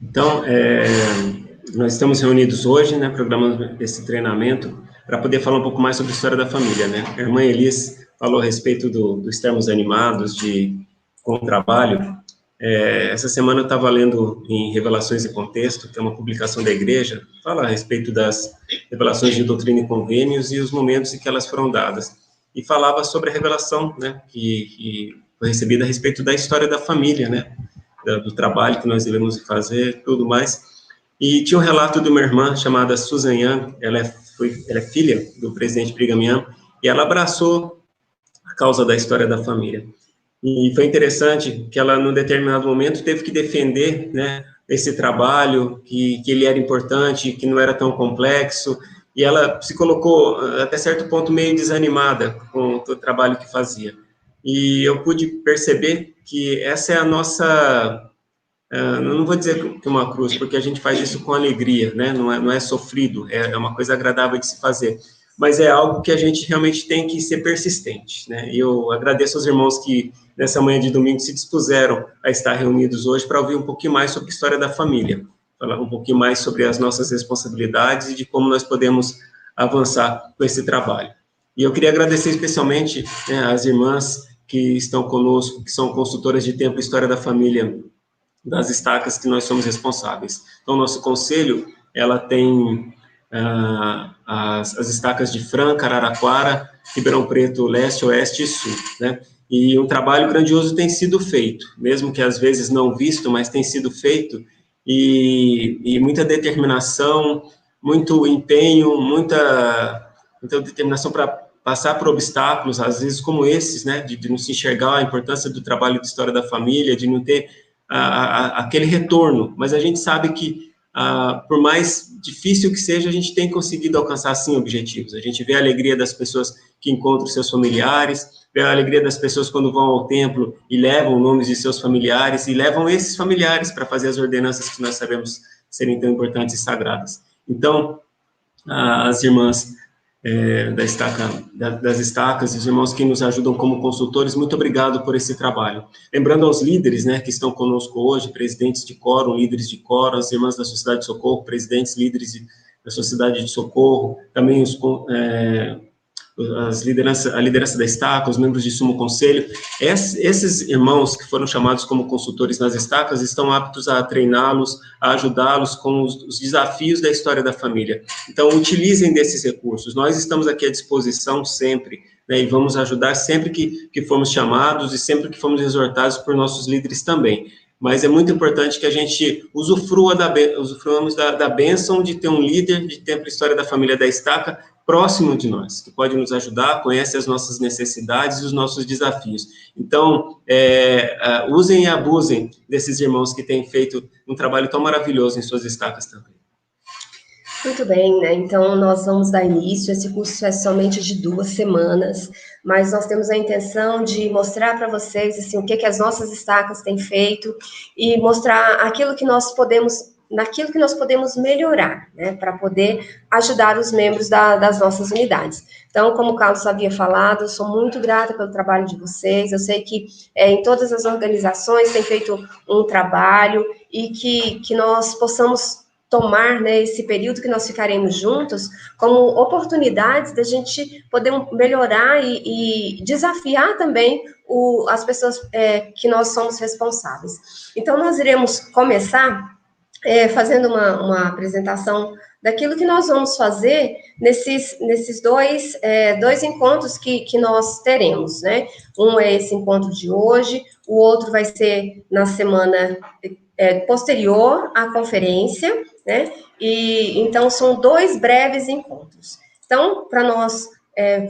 Então, nós estamos reunidos hoje, né, programando esse treinamento para poder falar um pouco mais sobre a história da família, né? A irmã Elis falou a respeito dos termos animados com o trabalho. Essa semana eu estava lendo em Revelações e Contexto, que é uma publicação da igreja, fala a respeito das revelações de doutrina e convênios e os momentos em que elas foram dadas. E falava sobre a revelação, né, que foi recebida a respeito da história da família, né, do trabalho que nós devemos fazer, tudo mais. E tinha um relato de uma irmã chamada Susan Young, ela é filha do presidente Brigham Young, e ela abraçou a causa da história da família. E foi interessante que ela, num determinado momento, teve que defender, né, esse trabalho, que ele era importante, que não era tão complexo, e ela se colocou, até certo ponto, meio desanimada com o trabalho que fazia. E eu pude perceber que essa é a nossa... não vou dizer que é uma cruz, porque a gente faz isso com alegria, né? Não é sofrido, é uma coisa agradável de se fazer, mas é algo que a gente realmente tem que ser persistente, né? E eu agradeço aos irmãos que, nessa manhã de domingo, se dispuseram a estar reunidos hoje para ouvir um pouquinho mais sobre a história da família, falar um pouquinho mais sobre as nossas responsabilidades e de como nós podemos avançar com esse trabalho. E eu queria agradecer especialmente, né, as irmãs que estão conosco, que são consultoras de tempo e história da família das estacas que nós somos responsáveis. Então, o nosso conselho, ela tem as estacas de Franca, Araraquara, Ribeirão Preto, Leste, Oeste e Sul, né? E um trabalho grandioso tem sido feito, mesmo que às vezes não visto, mas tem sido feito, e muita determinação, muito empenho, muita determinação para passar por obstáculos, às vezes como esses, né, de não se enxergar a importância do trabalho de história da família, de não ter aquele retorno, mas a gente sabe que, por mais difícil que seja, a gente tem conseguido alcançar, sim, objetivos. A gente vê a alegria das pessoas que encontram seus familiares, vê a alegria das pessoas quando vão ao templo e levam nomes de seus familiares, e levam esses familiares para fazer as ordenanças que nós sabemos serem tão importantes e sagradas. Então, as irmãs das estacas, os irmãos que nos ajudam como consultores, muito obrigado por esse trabalho. Lembrando aos líderes, né, que estão conosco hoje, presidentes de quórum, líderes de quórum, as irmãs da Sociedade de Socorro, presidentes, líderes da Sociedade de Socorro, também a liderança da estaca, os membros de sumo conselho, esses irmãos que foram chamados como consultores nas estacas estão aptos a treiná-los, a ajudá-los com os desafios da história da família. Então, utilizem desses recursos. Nós estamos aqui à disposição sempre, né, e vamos ajudar sempre que formos chamados e sempre que formos exortados por nossos líderes também. Mas é muito importante que a gente usufruamos da bênção de ter um líder de tempo e história da família da estaca próximo de nós, que pode nos ajudar, conhece as nossas necessidades e os nossos desafios. Então, usem e abusem desses irmãos que têm feito um trabalho tão maravilhoso em suas estacas também. Muito bem, né? Então, nós vamos dar início. Esse curso é somente de 2 semanas, mas nós temos a intenção de mostrar para vocês, assim, o que as nossas estacas têm feito e mostrar naquilo que nós podemos melhorar, né? Para poder ajudar os membros das nossas unidades. Então, como o Carlos havia falado, eu sou muito grata pelo trabalho de vocês. Eu sei que em todas as organizações tem feito um trabalho e que nós possamos tomar, né, esse período que nós ficaremos juntos como oportunidades da gente poder melhorar e desafiar também as pessoas que nós somos responsáveis. Então, nós iremos começar fazendo uma apresentação daquilo que nós vamos fazer nesses dois encontros que nós teremos, né? Um é esse encontro de hoje, o outro vai ser na semana posterior à conferência, né? E então são 2 breves encontros. Então, para nós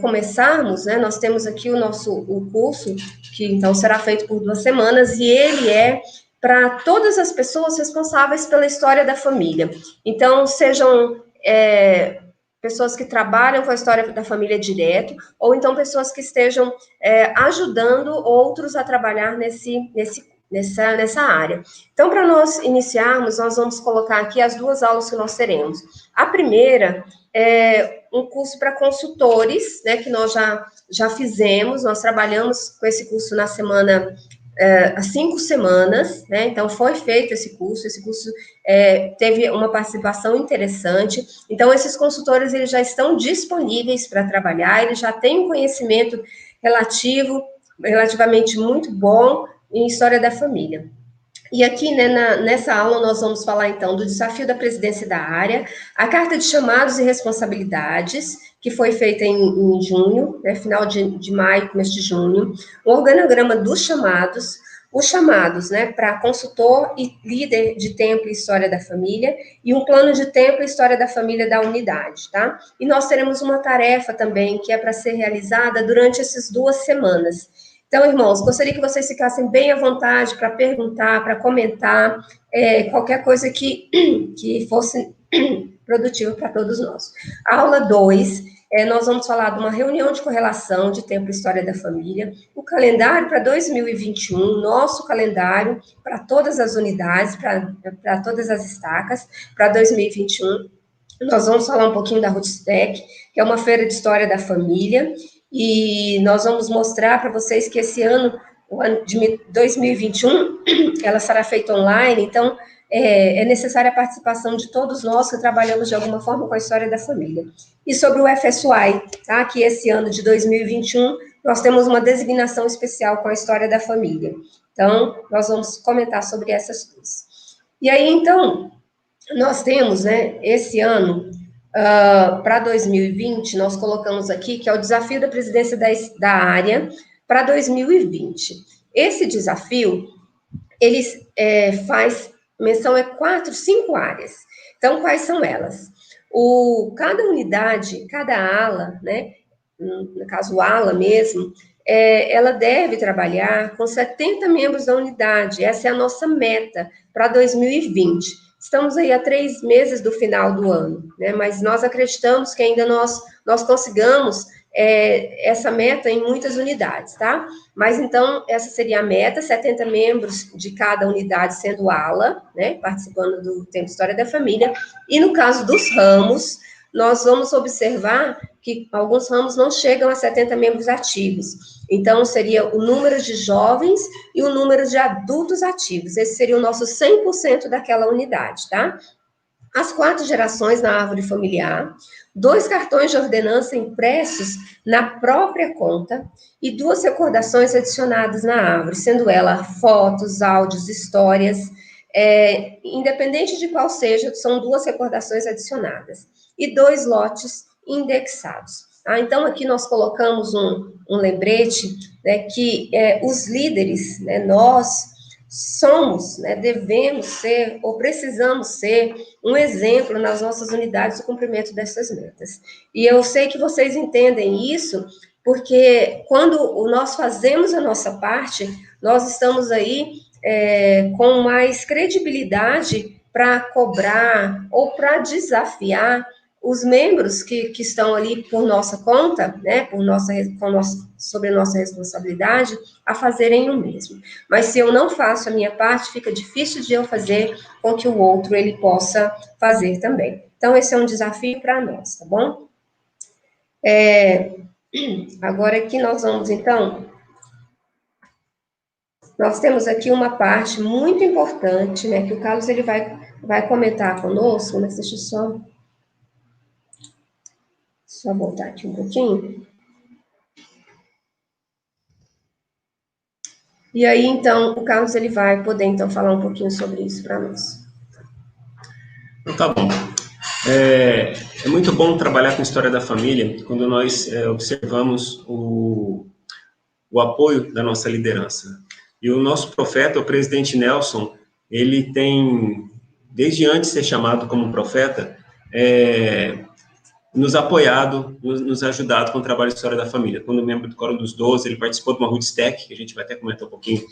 começarmos, né, nós temos aqui o curso, que então será feito por 2 semanas, e ele é para todas as pessoas responsáveis pela história da família. Então, sejam pessoas que trabalham com a história da família direto, ou então pessoas que estejam ajudando outros a trabalhar nessa área. Então, para nós iniciarmos, nós vamos colocar aqui as 2 aulas que nós teremos. A primeira um curso para consultores, né, que nós já fizemos, nós trabalhamos com esse curso na semana, há 5 semanas, né, então foi feito esse curso teve uma participação interessante, então esses consultores, eles já estão disponíveis para trabalhar, eles já têm um conhecimento relativamente muito bom em História da Família. E aqui, né, nessa aula, nós vamos falar, então, do desafio da presidência da área, a carta de chamados e responsabilidades, que foi feita em junho, né, final de maio, começo de junho, o organograma dos chamados, os chamados, né, para consultor e líder de tempo e história da família, e um plano de tempo e história da família da unidade, tá? E nós teremos uma tarefa também, que é para ser realizada durante essas 2 semanas. Então, irmãos, gostaria que vocês ficassem bem à vontade para perguntar, para comentar, qualquer coisa que fosse produtiva para todos nós. A aula 2, nós vamos falar de uma reunião de correlação de tempo e história da família, o calendário para 2021, nosso calendário para todas as unidades, para todas as estacas, para 2021. Nós vamos falar um pouquinho da Rootstack, que é uma feira de história da família, e nós vamos mostrar para vocês que esse ano, o ano de 2021, ela será feita online, então é necessária a participação de todos nós que trabalhamos de alguma forma com a história da família. E sobre o FSY, tá? Que esse ano de 2021, nós temos uma designação especial com a história da família. Então, nós vamos comentar sobre essas coisas. E aí, então, nós temos, né, esse ano, para 2020, nós colocamos aqui que é o desafio da presidência da área para 2020. Esse desafio, ele faz menção a 5 áreas. Então, quais são elas? Cada unidade, cada ala, né, no caso, ala mesmo, ela deve trabalhar com 70 membros da unidade. Essa é a nossa meta para 2020. Estamos aí a 3 meses do final do ano, né? Mas nós acreditamos que ainda nós consigamos essa meta em muitas unidades, tá? Mas então, essa seria a meta, 70 membros de cada unidade sendo ala, né? Participando do Tempo História da Família. E no caso dos ramos, nós vamos observar que alguns ramos não chegam a 70 membros ativos. Então, seria o número de jovens e o número de adultos ativos. Esse seria o nosso 100% daquela unidade, tá? As 4 gerações na árvore familiar, 2 cartões de ordenança impressos na própria conta e 2 recordações adicionadas na árvore, sendo ela fotos, áudios, histórias, independente de qual seja, são 2 recordações adicionadas. E 2 lotes indexados. Tá? Então, aqui nós colocamos um lembrete, né, que os líderes, né, nós somos, né, devemos ser, ou precisamos ser, um exemplo nas nossas unidades do cumprimento dessas metas. E eu sei que vocês entendem isso, porque quando nós fazemos a nossa parte, nós estamos aí com mais credibilidade para cobrar ou para desafiar os membros que estão ali por nossa conta, né, sobre nossa responsabilidade, a fazerem o mesmo. Mas se eu não faço a minha parte, fica difícil de eu fazer com que o outro ele possa fazer também. Então, esse é um desafio para nós, tá bom? Agora aqui nós vamos, então, nós temos aqui uma parte muito importante, né, que o Carlos ele vai comentar conosco, mas deixa eu só voltar aqui um pouquinho. E aí, então, o Carlos ele vai poder, então, falar um pouquinho sobre isso para nós. Tá bom. É muito bom trabalhar com história da família quando nós observamos o apoio da nossa liderança. E o nosso profeta, o presidente Nelson, ele tem, desde antes de ser chamado como profeta, nos apoiado, nos ajudado com o trabalho de história da família. Quando membro do Quórum dos 12, ele participou de uma Rootstack, que a gente vai até comentar um pouquinho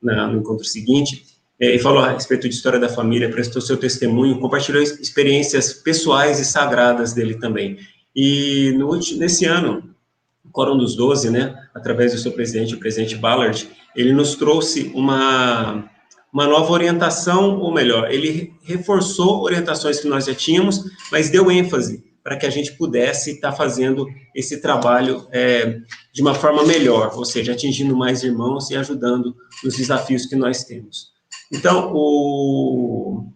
no encontro seguinte, e falou a respeito de história da família, prestou seu testemunho, compartilhou experiências pessoais e sagradas dele também. E nesse ano, o Quórum dos 12, né, através do seu presidente, o presidente Ballard, ele nos trouxe uma nova orientação, ou melhor, ele reforçou orientações que nós já tínhamos, mas deu ênfase para que a gente pudesse estar fazendo esse trabalho de uma forma melhor, ou seja, atingindo mais irmãos e ajudando nos desafios que nós temos. Então, o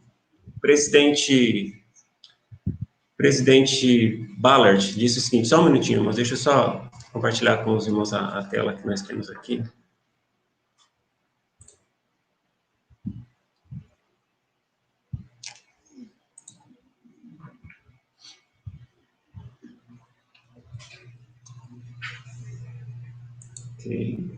presidente Ballard disse o seguinte, só um minutinho, mas deixa eu só compartilhar com os irmãos a tela que nós temos aqui. Ok.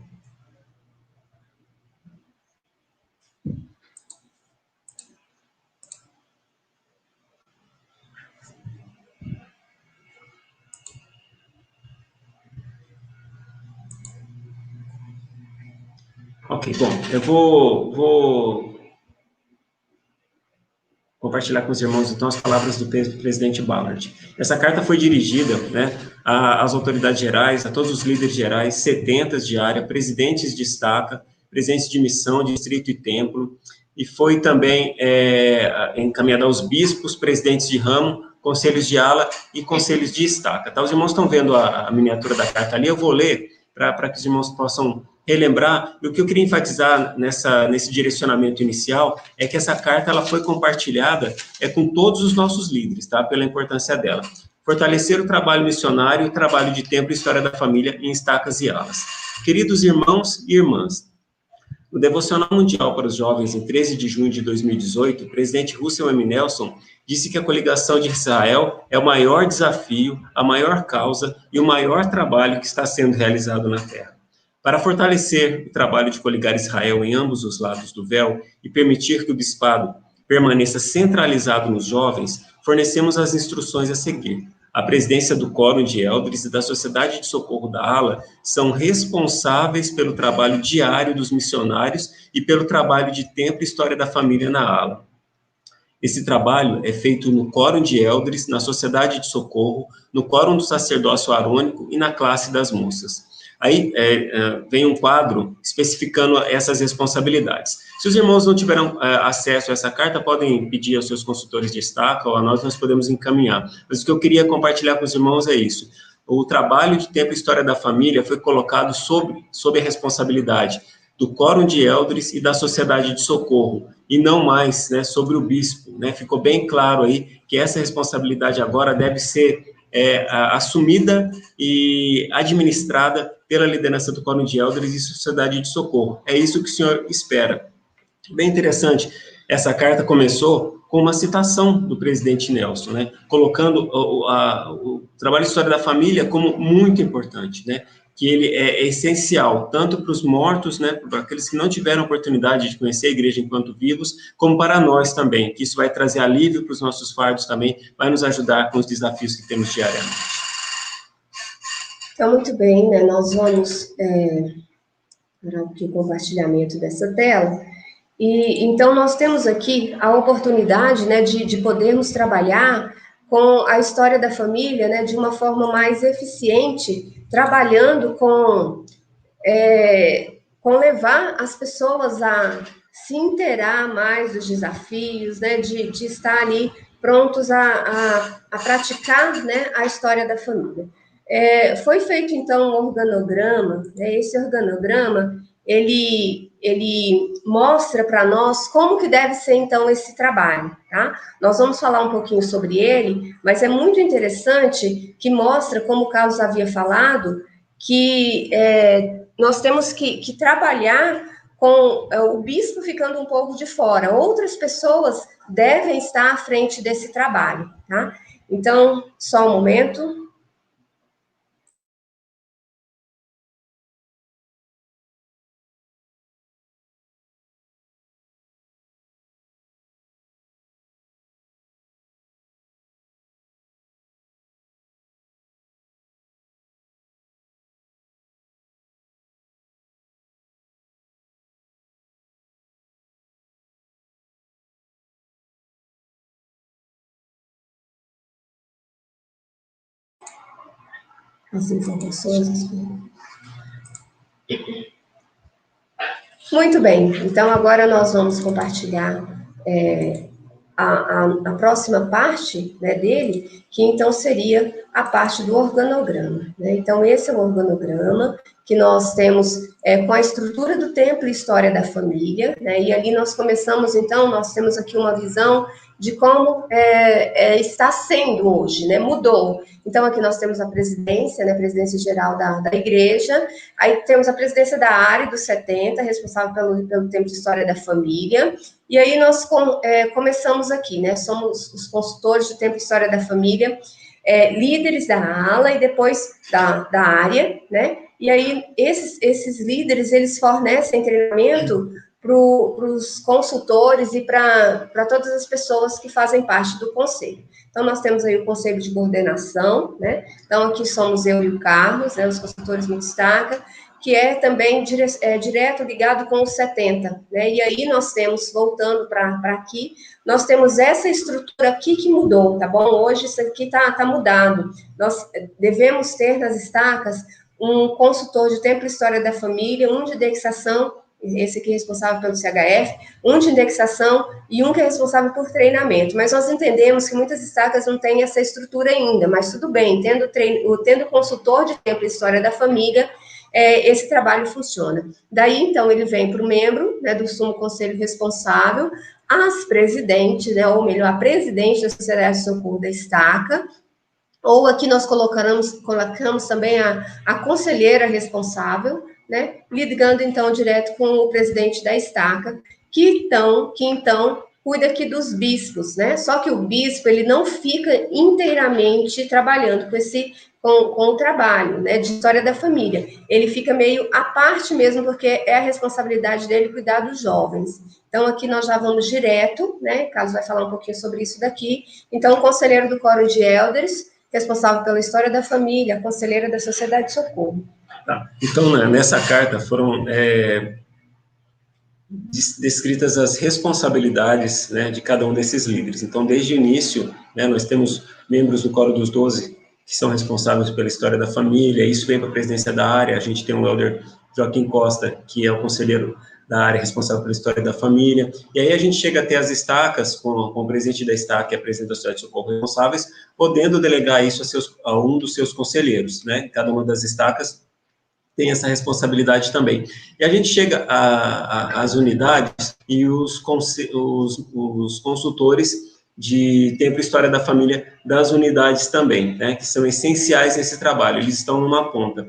Ok, bom, eu vou compartilhar com os irmãos, então, as palavras do presidente Ballard. Essa carta foi dirigida, né, às autoridades gerais, a todos os líderes gerais, setentas de área, presidentes de estaca, presidentes de missão, distrito e templo, e foi também encaminhada aos bispos, presidentes de ramo, conselhos de ala e conselhos de estaca. Tá? Os irmãos estão vendo a miniatura da carta ali, eu vou ler para que os irmãos possam relembrar. E o que eu queria enfatizar nesse direcionamento inicial é que essa carta ela foi compartilhada com todos os nossos líderes, tá? Pela importância dela. Fortalecer o trabalho missionário e o trabalho de templo e história da família em estacas e alas. Queridos irmãos e irmãs, no Devocional Mundial para os Jovens, em 13 de junho de 2018, o presidente Russell M. Nelson disse que a coligação de Israel é o maior desafio, a maior causa e o maior trabalho que está sendo realizado na Terra. Para fortalecer o trabalho de coligar Israel em ambos os lados do véu e permitir que o bispado permaneça centralizado nos jovens, fornecemos as instruções a seguir. A presidência do Quórum de Elders e da Sociedade de Socorro da ALA são responsáveis pelo trabalho diário dos missionários e pelo trabalho de tempo e história da família na ALA. Esse trabalho é feito no Quórum de Elders, na Sociedade de Socorro, no Quórum do Sacerdócio Arônico e na classe das moças. Aí vem um quadro especificando essas responsabilidades. Se os irmãos não tiveram acesso a essa carta, podem pedir aos seus consultores de estaca ou a nós podemos encaminhar. Mas o que eu queria compartilhar com os irmãos é isso. O trabalho de tempo e história da família foi colocado sob a responsabilidade do Quórum de Elders e da Sociedade de Socorro, e não mais, né, sobre o bispo, né? Ficou bem claro aí que essa responsabilidade agora deve ser assumida e administrada pela liderança do Quórum de Elders e Sociedade de Socorro. É isso que o senhor espera. Bem interessante, essa carta começou com uma citação do presidente Nelson, né, colocando o trabalho de história da família como muito importante, né, que ele é essencial, tanto para os mortos, né, para aqueles que não tiveram oportunidade de conhecer a igreja enquanto vivos, como para nós também, que isso vai trazer alívio para os nossos fardos também, vai nos ajudar com os desafios que temos diariamente. Então, muito bem, né, nós vamos para o compartilhamento dessa tela. E então nós temos aqui a oportunidade, né, de podermos trabalhar com a história da família, né, de uma forma mais eficiente, trabalhando com levar as pessoas a se inteirar mais dos desafios, né, de estar ali prontos a praticar, né, a história da família. Foi feito, então, um organograma, né, esse organograma, ele mostra para nós como que deve ser, então, esse trabalho, tá? Nós vamos falar um pouquinho sobre ele, mas é muito interessante que mostra, como o Carlos havia falado, que nós temos que trabalhar com o bispo ficando um pouco de fora. Outras pessoas devem estar à frente desse trabalho, tá? Então, só um momento. As informações. Muito bem, então agora nós vamos compartilhar a próxima parte, né, dele, que então seria a parte do organograma, né? Então, esse é o organograma que nós temos com a estrutura do templo e história da família, né? E ali nós começamos, então, nós temos aqui uma visão de como está sendo hoje, né? Mudou. Então, aqui nós temos a presidência, né? A presidência geral da igreja, aí temos a presidência da área dos 70, responsável pelo tempo de história da família, e aí nós começamos aqui, né? Somos os consultores do tempo de história da família, líderes da ala e depois da área, né? E aí esses líderes, eles fornecem treinamento para os consultores e para todas as pessoas que fazem parte do conselho. Então, nós temos aí o conselho de coordenação, né? Então, aqui somos eu e o Carlos, né? Os consultores me destacam, que é também direto ligado com os 70, né? E aí nós temos, voltando para aqui, nós temos essa estrutura aqui que mudou, tá bom? Hoje isso aqui tá mudado. Nós devemos ter nas estacas um consultor de tempo e história da família, um de indexação, esse aqui é responsável pelo CHF, um de indexação e um que é responsável por treinamento. Mas nós entendemos que muitas estacas não têm essa estrutura ainda, mas tudo bem, tendo consultor de tempo e história da família, esse trabalho funciona. Daí, então, ele vem para o membro, né, do Sumo Conselho Responsável, as presidentes, né, ou melhor, a presidente da Sociedade de Socorro da Estaca, ou aqui nós colocamos também a conselheira responsável, né, ligando, então, direto com o presidente da Estaca, que então cuida aqui dos bispos, né, só que o bispo, ele não fica inteiramente trabalhando com o trabalho, né, de história da família. Ele fica meio à parte mesmo, porque é a responsabilidade dele cuidar dos jovens. Então, aqui nós já vamos direto, né, Carlos vai falar um pouquinho sobre isso daqui. Então, o conselheiro do Quórum de Elders, responsável pela história da família, conselheira da Sociedade de Socorro. Tá. Então, nessa carta foram descritas as responsabilidades, né, de cada um desses líderes. Então, desde o início, né, nós temos membros do Quórum dos 12 que são responsáveis pela história da família, isso vem para a presidência da área, a gente tem o elder Joaquim Costa, que é o conselheiro da área responsável pela história da família, e aí a gente chega até as estacas, com o presidente da estaca e a presidente da Sociedade de Socorro responsáveis, podendo delegar isso a um dos seus conselheiros, né, cada uma das estacas tem essa responsabilidade também. E a gente chega às unidades e os consultores de tempo e história da família das unidades também, né, que são essenciais nesse trabalho, eles estão numa ponta.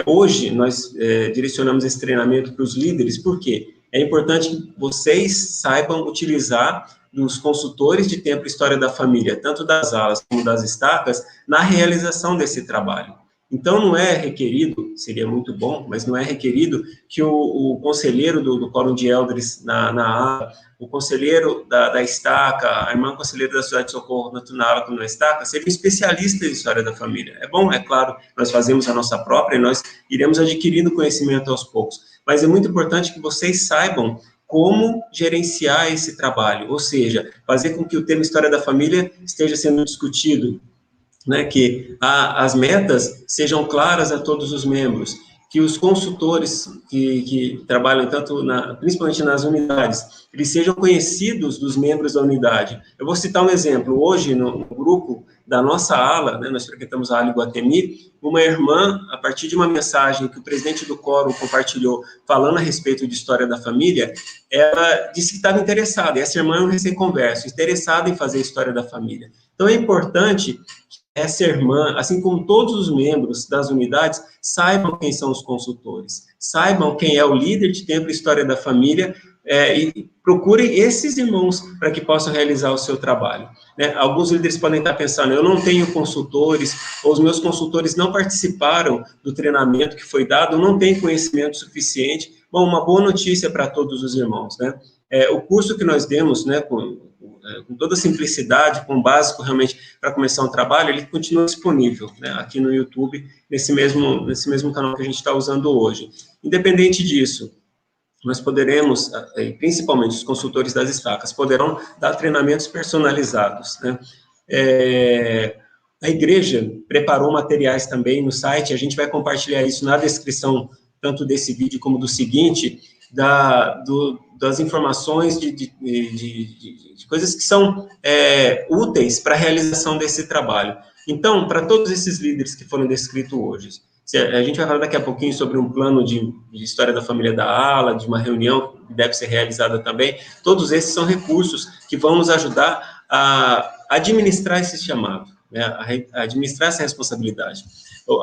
Hoje, nós direcionamos esse treinamento para os líderes, porque é importante que vocês saibam utilizar os consultores de tempo e história da família, tanto das alas como das estacas, na realização desse trabalho. Então, não é requerido, seria muito bom, mas não é requerido que o conselheiro do Quórum de Elders na ala, o conselheiro da estaca, a irmã conselheira da Sociedade de Socorro, tanto na ala como na estaca, sejam especialistas em história da família. É bom, é claro, nós fazemos a nossa própria e nós iremos adquirindo conhecimento aos poucos, mas é muito importante que vocês saibam como gerenciar esse trabalho, ou seja, fazer com que o tema história da família esteja sendo discutido, né, que as metas sejam claras a todos os membros, que os consultores que trabalham principalmente nas unidades, eles sejam conhecidos dos membros da unidade. Eu vou citar um exemplo. Hoje, no grupo da nossa ala, né, nós frequentamos a ala Iguatemi, uma irmã, a partir de uma mensagem que o presidente do Quórum compartilhou, falando a respeito de história da família, ela disse que estava interessada, e essa irmã é um recém-converso, interessada em fazer a história da família. Então, é importante essa irmã, assim como todos os membros das unidades, saibam quem são os consultores, saibam quem é o líder de tempo e história da família, e procurem esses irmãos para que possam realizar o seu trabalho. Né? Alguns líderes podem estar pensando, eu não tenho consultores, ou os meus consultores não participaram do treinamento que foi dado, não têm conhecimento suficiente. Bom, uma boa notícia para todos os irmãos, né? O curso que nós demos, né, com toda simplicidade, com o básico realmente para começar um trabalho, ele continua disponível, né, aqui no YouTube, nesse mesmo canal que a gente está usando hoje. Independente disso, nós poderemos, principalmente os consultores das estacas, poderão dar treinamentos personalizados, né? A igreja preparou materiais também no site, a gente vai compartilhar isso na descrição, tanto desse vídeo como do seguinte, das informações, de coisas que são úteis para a realização desse trabalho. Então, para todos esses líderes que foram descritos hoje, a gente vai falar daqui a pouquinho sobre um plano de história da família da ala, de uma reunião que deve ser realizada também. Todos esses são recursos que vão nos ajudar a administrar esse chamado, né, a administrar essa responsabilidade.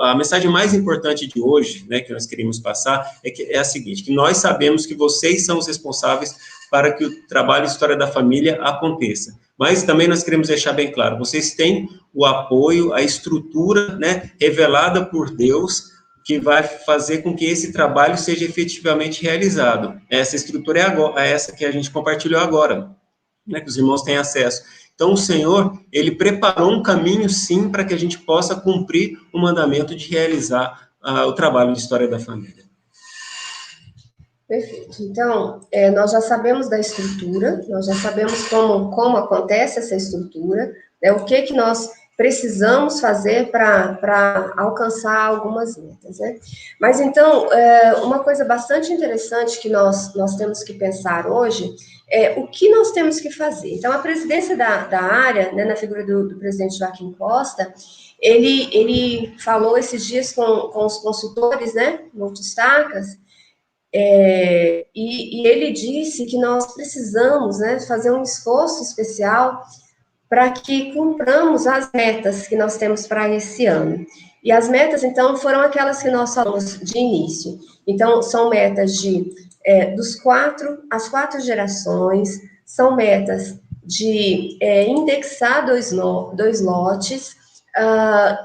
A mensagem mais importante de hoje, né, que nós queremos passar, é a seguinte, que nós sabemos que vocês são os responsáveis para que o trabalho História da Família aconteça. Mas também nós queremos deixar bem claro, vocês têm o apoio, a estrutura, né, revelada por Deus, que vai fazer com que esse trabalho seja efetivamente realizado. Essa estrutura é essa que a gente compartilhou agora, né, que os irmãos têm acesso. Então, o Senhor, Ele preparou um caminho, sim, para que a gente possa cumprir o mandamento de realizar o trabalho de História da Família. Perfeito. Então, nós já sabemos da estrutura, nós já sabemos como acontece essa estrutura, né, o que nós precisamos fazer para alcançar algumas metas, né? Mas, então, uma coisa bastante interessante que nós temos que pensar hoje é o que nós temos que fazer. Então, a presidência da área, né, na figura do presidente Joaquim Costa, ele falou esses dias com os consultores, né, multistacas, e ele disse que nós precisamos, né, fazer um esforço especial para que cumpramos as metas que nós temos para esse ano. E as metas, então, foram aquelas que nós falamos de início. Então, são metas as 4 gerações, são metas de indexar 2 lotes,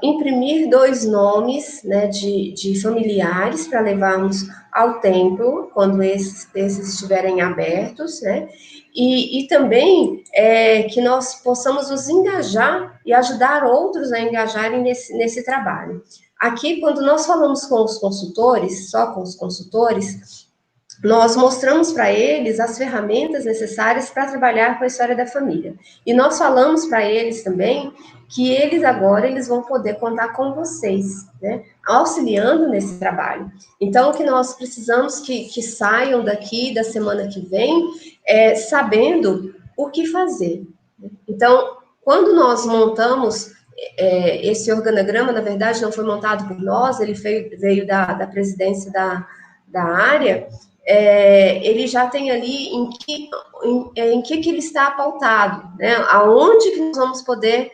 imprimir 2 nomes, né, de familiares para levarmos ao templo, quando esses estiverem abertos, né, e também que nós possamos nos engajar e ajudar outros a engajarem nesse trabalho. Aqui, quando nós falamos com os consultores, só com os consultores, nós mostramos para eles as ferramentas necessárias para trabalhar com a história da família. E nós falamos para eles também que eles vão poder contar com vocês, né, auxiliando nesse trabalho. Então, o que nós precisamos que saiam daqui da semana que vem sabendo o que fazer. Então, quando nós montamos esse organograma, na verdade, não foi montado por nós, ele veio da presidência da área, ele já tem ali em que ele está pautado, né? Aonde que nós vamos poder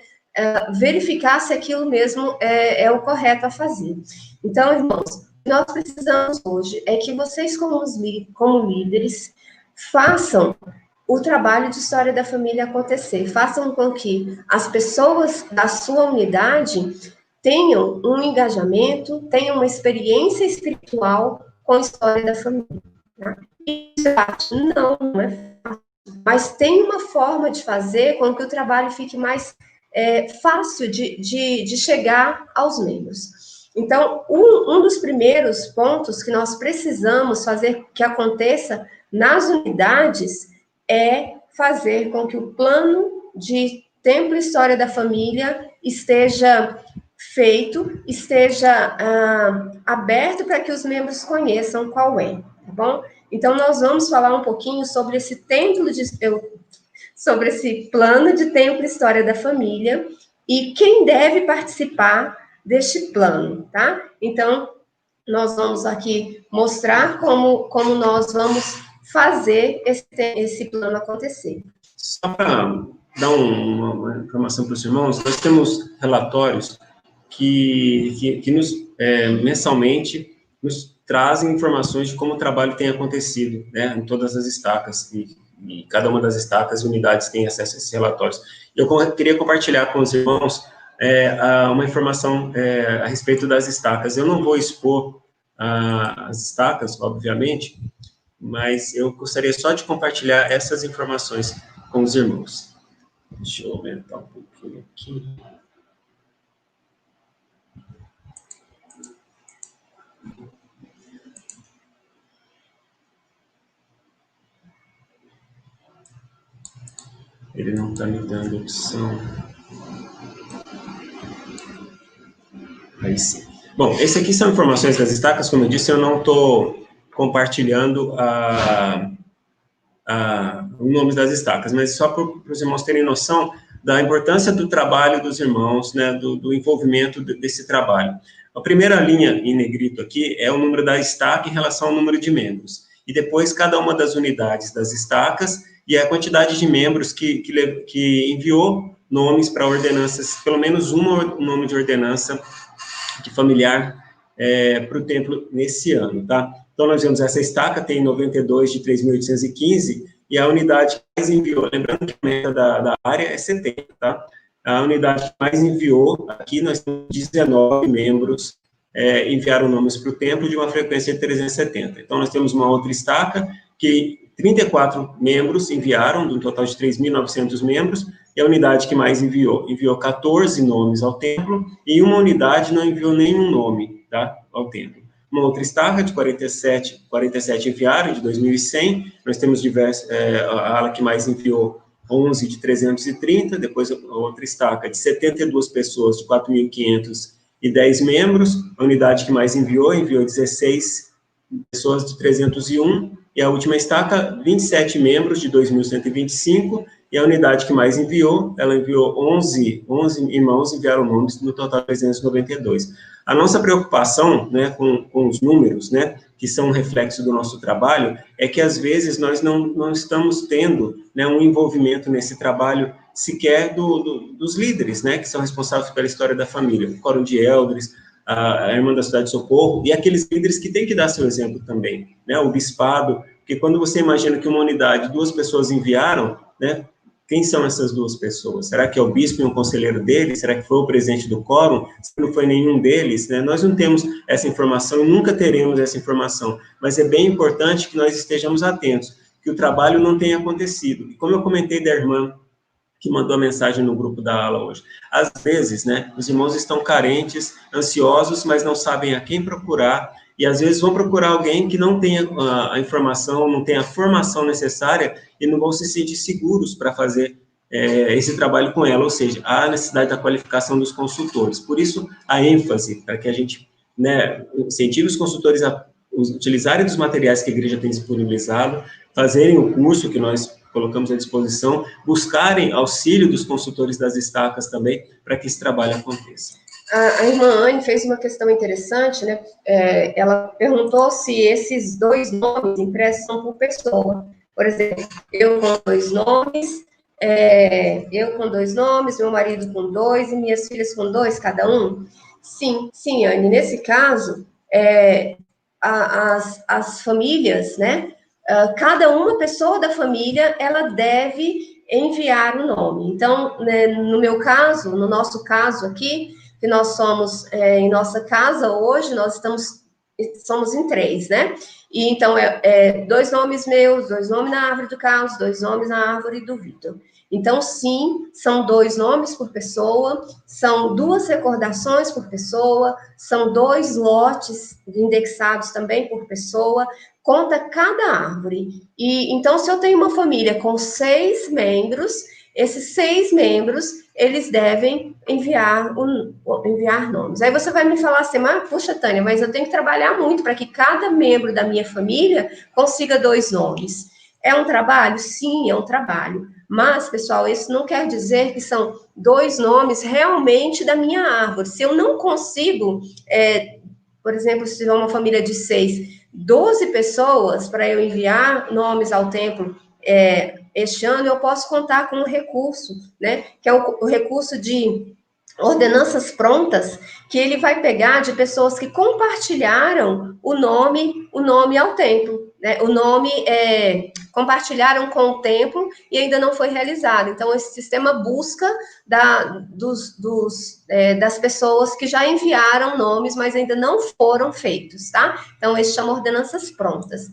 verificar se aquilo mesmo é o correto a fazer. Então, irmãos, o que nós precisamos hoje é que vocês, como líderes, façam o trabalho de história da família acontecer, façam com que as pessoas da sua unidade tenham um engajamento, tenham uma experiência espiritual com a história da família. Tá? Isso é fácil? Não é fácil, mas tem uma forma de fazer com que o trabalho fique mais fácil de chegar aos membros. Então, um dos primeiros pontos que nós precisamos fazer que aconteça nas unidades é fazer com que o plano de Templo História da Família esteja feito, esteja aberto para que os membros conheçam qual é, tá bom? Então, nós vamos falar um pouquinho sobre esse sobre esse plano de Templo História da Família e quem deve participar deste plano, tá? Então, nós vamos aqui mostrar como nós vamos fazer esse plano acontecer. Só para dar uma informação para os irmãos, nós temos relatórios que nos, mensalmente, nos trazem informações de como o trabalho tem acontecido, né, em todas as estacas, e cada uma das estacas e unidades tem acesso a esses relatórios. Eu queria compartilhar com os irmãos uma informação a respeito das estacas. Eu não vou expor as estacas, obviamente, mas eu gostaria só de compartilhar essas informações com os irmãos. Deixa eu aumentar um pouquinho aqui. Ele não está me dando opção. Aí sim. Bom, esse aqui são informações das estacas, como eu disse, eu não estou compartilhando os nomes das estacas, mas só para os irmãos terem noção da importância do trabalho dos irmãos, né, do envolvimento desse trabalho. A primeira linha em negrito aqui é o número da estaca em relação ao número de membros, e depois cada uma das unidades das estacas e a quantidade de membros que enviou nomes para ordenanças, pelo menos um nome de ordenança de familiar para o templo nesse ano, tá? Então, nós vemos essa estaca, tem 92 de 3.815, e a unidade que mais enviou, lembrando que a meta da área é 70, tá? A unidade que mais enviou, aqui nós temos 19 membros enviaram nomes para o templo de uma frequência de 370. Então, nós temos uma outra estaca que 34 membros enviaram, de um total de 3.900 membros, e a unidade que mais enviou 14 nomes ao templo, e uma unidade não enviou nenhum nome, tá, ao templo. Uma outra estaca de 47 enviaram, de 2.100, nós temos a ala que mais enviou 11 de 330, depois a outra estaca de 72 pessoas, de 4.510 membros, a unidade que mais enviou 16 pessoas de 301, e a última estaca, 27 membros de 2.125, e a unidade que mais enviou, ela enviou 11 irmãos, enviaram nomes, no total 392. A nossa preocupação, né, com os números, né, que são um reflexo do nosso trabalho, é que às vezes nós não estamos tendo, né, um envolvimento nesse trabalho sequer dos líderes, né, que são responsáveis pela história da família, o Quórum de Eldres, a Irmã da Cidade de Socorro, e aqueles líderes que têm que dar seu exemplo também, né, o bispado, porque quando você imagina que uma unidade, 2 pessoas enviaram, né, quem são essas 2 pessoas? Será que é o bispo e um conselheiro dele? Será que foi o presidente do quórum? Se não foi nenhum deles, né, nós não temos essa informação e nunca teremos essa informação, mas é bem importante que nós estejamos atentos, que o trabalho não tenha acontecido. E como eu comentei da irmã que mandou a mensagem no grupo da ala hoje. Às vezes, né, os irmãos estão carentes, ansiosos, mas não sabem a quem procurar, e às vezes vão procurar alguém que não tenha a informação, não tenha a formação necessária, e não vão se sentir seguros para fazer esse trabalho com ela, ou seja, há necessidade da qualificação dos consultores. Por isso, a ênfase, para que a gente, né, incentive os consultores a utilizarem dos materiais que a igreja tem disponibilizado, fazerem o curso que nós colocamos à disposição, buscarem auxílio dos consultores das estacas também, para que esse trabalho aconteça. A irmã Anne fez uma questão interessante, né? Ela perguntou se esses 2 nomes impressos são por pessoa. Por exemplo, eu com 2 nomes, meu marido com 2 e minhas filhas com 2, cada um. Sim, Anne, nesse caso, as famílias, né? Cada uma pessoa da família, ela deve enviar o nome. Então, né, no nosso caso aqui, que nós somos, em nossa casa hoje, nós somos em 3, né? E então, 2 nomes meus, 2 nomes na árvore do Carlos, 2 nomes na árvore do Vitor. Então, sim, são 2 nomes por pessoa, são 2 recordações por pessoa, são 2 lotes indexados também por pessoa, conta cada árvore. E então, se eu tenho uma família com 6 membros, esses 6 membros, eles devem enviar nomes. Aí você vai me falar assim, puxa, Tânia, mas eu tenho que trabalhar muito para que cada membro da minha família consiga 2 nomes. É um trabalho? Sim, é um trabalho. Mas, pessoal, isso não quer dizer que são 2 nomes realmente da minha árvore. Se eu não consigo, por exemplo, se tiver uma família de 6, 12 pessoas para eu enviar nomes ao templo este ano, eu posso contar com um recurso, né? Que é o recurso de ordenanças prontas, que ele vai pegar de pessoas que compartilharam o nome ao templo, né? O nome compartilharam com o templo e ainda não foi realizado. Então, esse sistema busca das pessoas que já enviaram nomes, mas ainda não foram feitos, tá? Então, esse chama ordenanças prontas.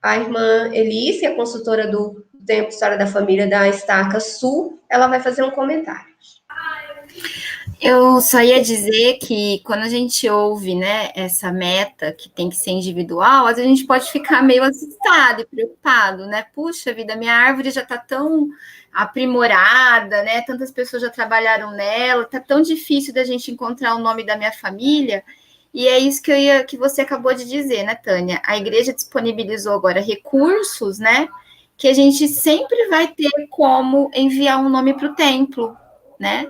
A irmã Elis, que é consultora do Templo História da Família da Estaca Sul, ela vai fazer um comentário. Eu só ia dizer que quando a gente ouve, né, essa meta que tem que ser individual, às vezes a gente pode ficar meio assustado e preocupado, né? Puxa vida, minha árvore já está tão aprimorada, né? Tantas pessoas já trabalharam nela, está tão difícil da gente encontrar o nome da minha família. E é isso que você acabou de dizer, né, Tânia? A igreja disponibilizou agora recursos, né? Que a gente sempre vai ter como enviar um nome para o templo, né?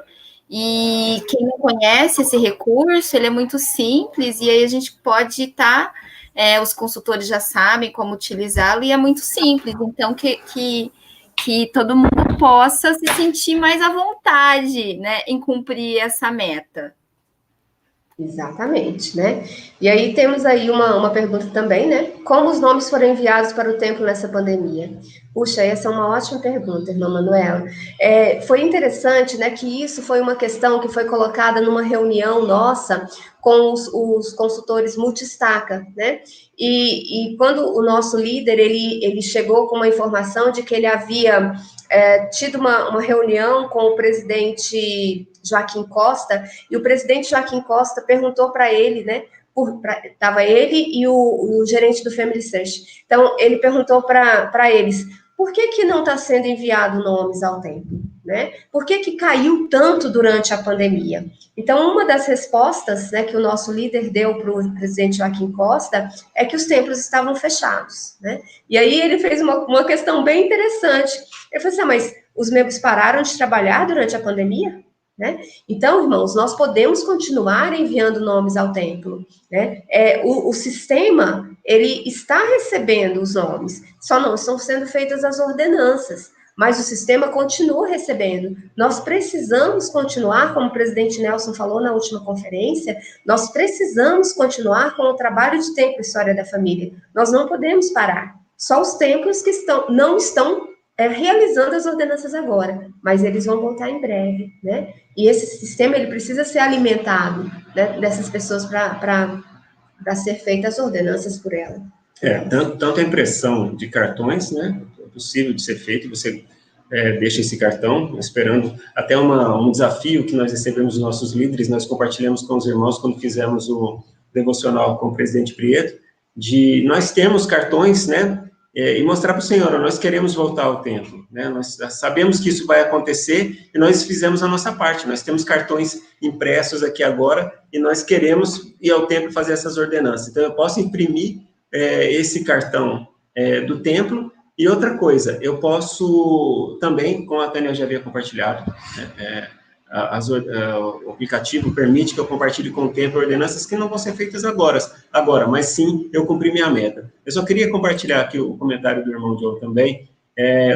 E quem não conhece esse recurso, ele é muito simples, e aí a gente pode estar, os consultores já sabem como utilizá-lo, e é muito simples, então que todo mundo possa se sentir mais à vontade, né, em cumprir essa meta. Exatamente, né? E aí temos aí uma pergunta também, né? Como os nomes foram enviados para o templo nessa pandemia? Puxa, essa é uma ótima pergunta, irmã Manuela. Foi interessante, né, que isso foi uma questão que foi colocada numa reunião nossa com os consultores multistaca, né? E quando o nosso líder, ele chegou com uma informação de que ele havia tido uma reunião com o presidente Joaquim Costa, e o presidente Joaquim Costa perguntou para ele, né? Estava ele e o gerente do Family Search. Então, ele perguntou para eles, por que não está sendo enviado nomes ao templo? Né? Por que caiu tanto durante a pandemia? Então, uma das respostas, né, que o nosso líder deu para o presidente Joaquim Costa é que os templos estavam fechados. Né? E aí ele fez uma questão bem interessante. Ele falou assim, mas os membros pararam de trabalhar durante a pandemia? Né? Então, irmãos, nós podemos continuar enviando nomes ao templo. Né? O sistema, ele está recebendo os nomes, só não estão sendo feitas as ordenanças, mas o sistema continua recebendo. Nós precisamos continuar, como o presidente Nelson falou na última conferência, nós precisamos continuar com o trabalho de templo História da Família. Nós não podemos parar. Só os templos que não estão realizando as ordenanças agora, mas eles vão voltar em breve, né? E esse sistema, ele precisa ser alimentado, né, dessas pessoas para ser feitas as ordenanças por ela. Tanto a impressão de cartões, né, é possível de ser feito, você deixa esse cartão, esperando até um desafio que nós recebemos dos nossos líderes, nós compartilhamos com os irmãos quando fizemos o devocional com o presidente Prieto, de nós temos cartões, né, e mostrar para o Senhor, nós queremos voltar ao templo, né? Nós sabemos que isso vai acontecer e nós fizemos a nossa parte, nós temos cartões impressos aqui agora e nós queremos ir ao templo fazer essas ordenanças. Então, eu posso imprimir esse cartão do templo. E outra coisa, eu posso também, como a Tânia já havia compartilhado, o aplicativo permite que eu compartilhe com o tempo ordenanças que não vão ser feitas agora, mas sim, eu cumpri minha meta. Eu só queria compartilhar aqui o comentário do irmão Joe também.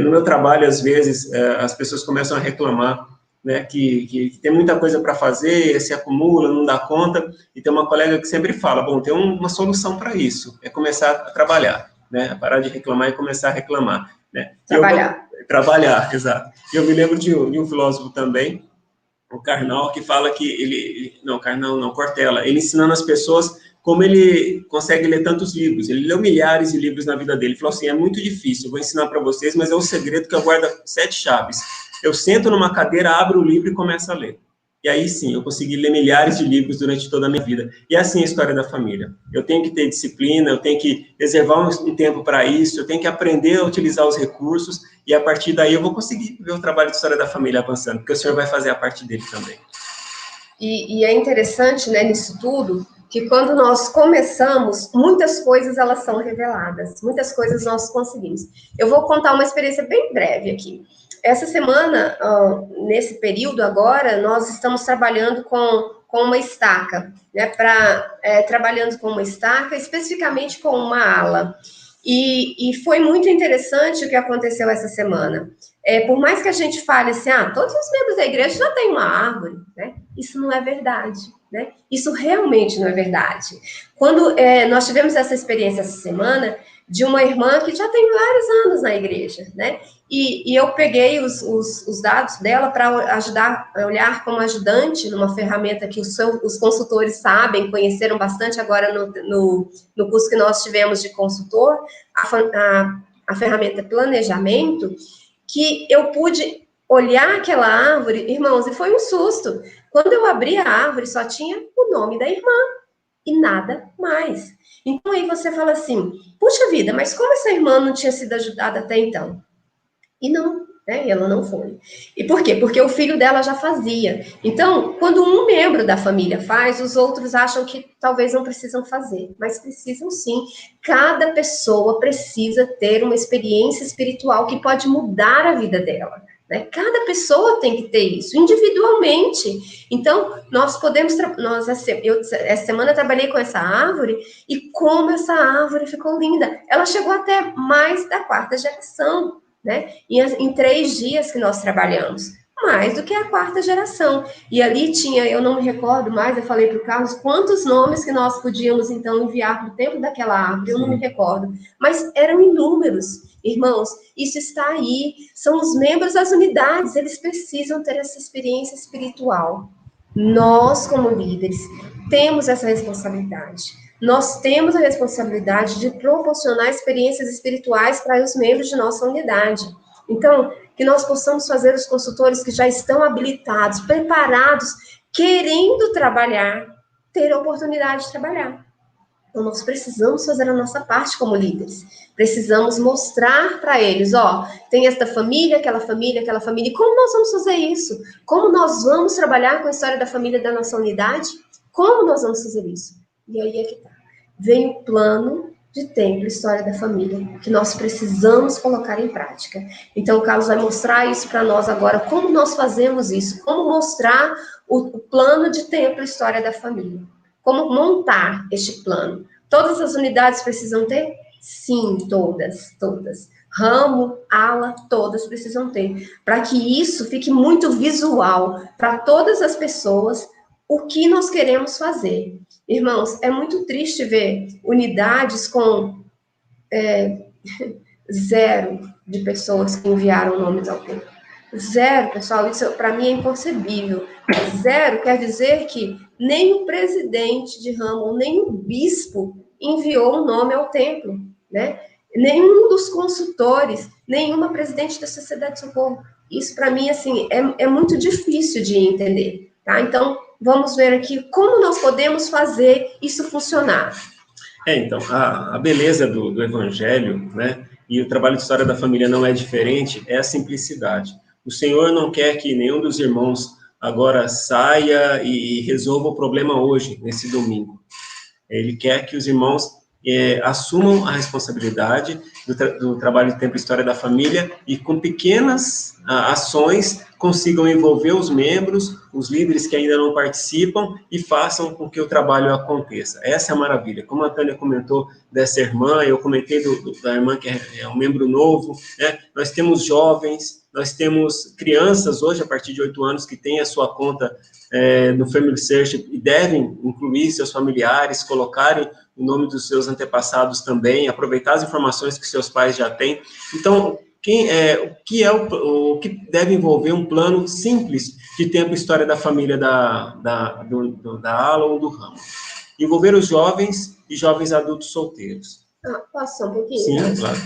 No meu trabalho, às vezes, as pessoas começam a reclamar, né, que tem muita coisa para fazer, se acumula, não dá conta, e tem uma colega que sempre fala, bom, tem uma solução para isso, é começar a trabalhar, né, parar de reclamar e começar a reclamar. Né? Trabalhar, exato. E eu me lembro de um filósofo também, o Karnal, que fala que Cortella, ele ensinando as pessoas como ele consegue ler tantos livros. Ele leu milhares de livros na vida dele. Ele falou assim, é muito difícil, eu vou ensinar para vocês, mas é um segredo que eu guardo 7 chaves. Eu sento numa cadeira, abro o livro e começo a ler. E aí sim, eu consegui ler milhares de livros durante toda a minha vida. E é assim a história da família. Eu tenho que ter disciplina, eu tenho que reservar um tempo para isso, eu tenho que aprender a utilizar os recursos, e a partir daí eu vou conseguir ver o trabalho de história da família avançando, porque o Senhor vai fazer a parte dele também. E é interessante, né, nisso tudo, que quando nós começamos, muitas coisas elas são reveladas, muitas coisas nós conseguimos. Eu vou contar uma experiência bem breve aqui. Essa semana, nesse período agora, nós estamos trabalhando com uma estaca, né, trabalhando com uma estaca, especificamente com uma ala. E foi muito interessante o que aconteceu essa semana. Por mais que a gente fale assim, todos os membros da igreja já têm uma árvore, né? Isso não é verdade, né? Isso realmente não é verdade. Quando nós tivemos essa experiência essa semana de uma irmã que já tem vários anos na igreja, né? E eu peguei os dados dela para ajudar a olhar como ajudante numa ferramenta que os consultores sabem, conheceram bastante agora no curso que nós tivemos de consultor, a ferramenta Planejamento, que eu pude olhar aquela árvore, irmãos, e foi um susto. Quando eu abri a árvore, só tinha o nome da irmã e nada mais. Então, aí você fala assim, puxa vida, mas como essa irmã não tinha sido ajudada até então? E não, né? E ela não foi. E por quê? Porque o filho dela já fazia. Então, quando um membro da família faz, os outros acham que talvez não precisam fazer, mas precisam sim. Cada pessoa precisa ter uma experiência espiritual que pode mudar a vida dela. Né? Cada pessoa tem que ter isso, individualmente. Então, nós podemos... eu, essa semana, trabalhei com essa árvore, e como essa árvore ficou linda. Ela chegou até mais da 4ª geração, né? Em 3 dias que nós trabalhamos. Mais do que a 4ª geração. E ali tinha, eu não me recordo mais, eu falei para o Carlos, quantos nomes que nós podíamos, então, enviar para o tempo daquela árvore, eu não me recordo. Mas eram inúmeros. Irmãos, isso está aí, são os membros das unidades, eles precisam ter essa experiência espiritual. Nós, como líderes, temos essa responsabilidade. Nós temos a responsabilidade de proporcionar experiências espirituais para os membros de nossa unidade. Então, que nós possamos fazer os consultores que já estão habilitados, preparados, querendo trabalhar, ter a oportunidade de trabalhar. Então, nós precisamos fazer a nossa parte como líderes. Precisamos mostrar para eles, ó, tem esta família, aquela família, aquela família. E como nós vamos fazer isso? Como nós vamos trabalhar com a história da família da nossa unidade? Como nós vamos fazer isso? E aí é que tá. Vem o plano de tempo, história da família, que nós precisamos colocar em prática. Então, o Carlos vai mostrar isso para nós agora, como nós fazemos isso, como mostrar o plano de tempo, história da família. Como montar este plano? Todas as unidades precisam ter? Sim, todas. Ramo, ala, todas precisam ter. Para que isso fique muito visual para todas as pessoas, o que nós queremos fazer. Irmãos, é muito triste ver unidades com 0 de pessoas que enviaram nomes ao tempo. 0, pessoal, isso para mim é inconcebível. 0 quer dizer que nem o presidente de ramo, nem o bispo enviou um nome ao templo, né? Nenhum dos consultores, nenhuma presidente da Sociedade de Socorro. Isso para mim, assim, é muito difícil de entender, tá? Então, vamos ver aqui como nós podemos fazer isso funcionar. Então, a beleza do Evangelho, né, e o trabalho de história da família não é diferente, é a simplicidade. O Senhor não quer que nenhum dos irmãos agora saia e resolva o problema hoje, nesse domingo. Ele quer que os irmãos assumam a responsabilidade do trabalho de tempo e história da família e com pequenas ações consigam envolver os membros, os líderes que ainda não participam e façam com que o trabalho aconteça. Essa é a maravilha. Como a Tânia comentou dessa irmã, eu comentei da irmã que é um membro novo, né? Nós temos jovens, nós temos crianças hoje, a partir de 8 anos, que têm a sua conta no Family Search e devem incluir seus familiares, colocarem o nome dos seus antepassados também, aproveitar as informações que seus pais já têm. Então, o que deve envolver um plano simples de tempo e história da família da ala ou do ramo? Envolver os jovens e jovens adultos solteiros. Posso só um pouquinho? Sim, claro.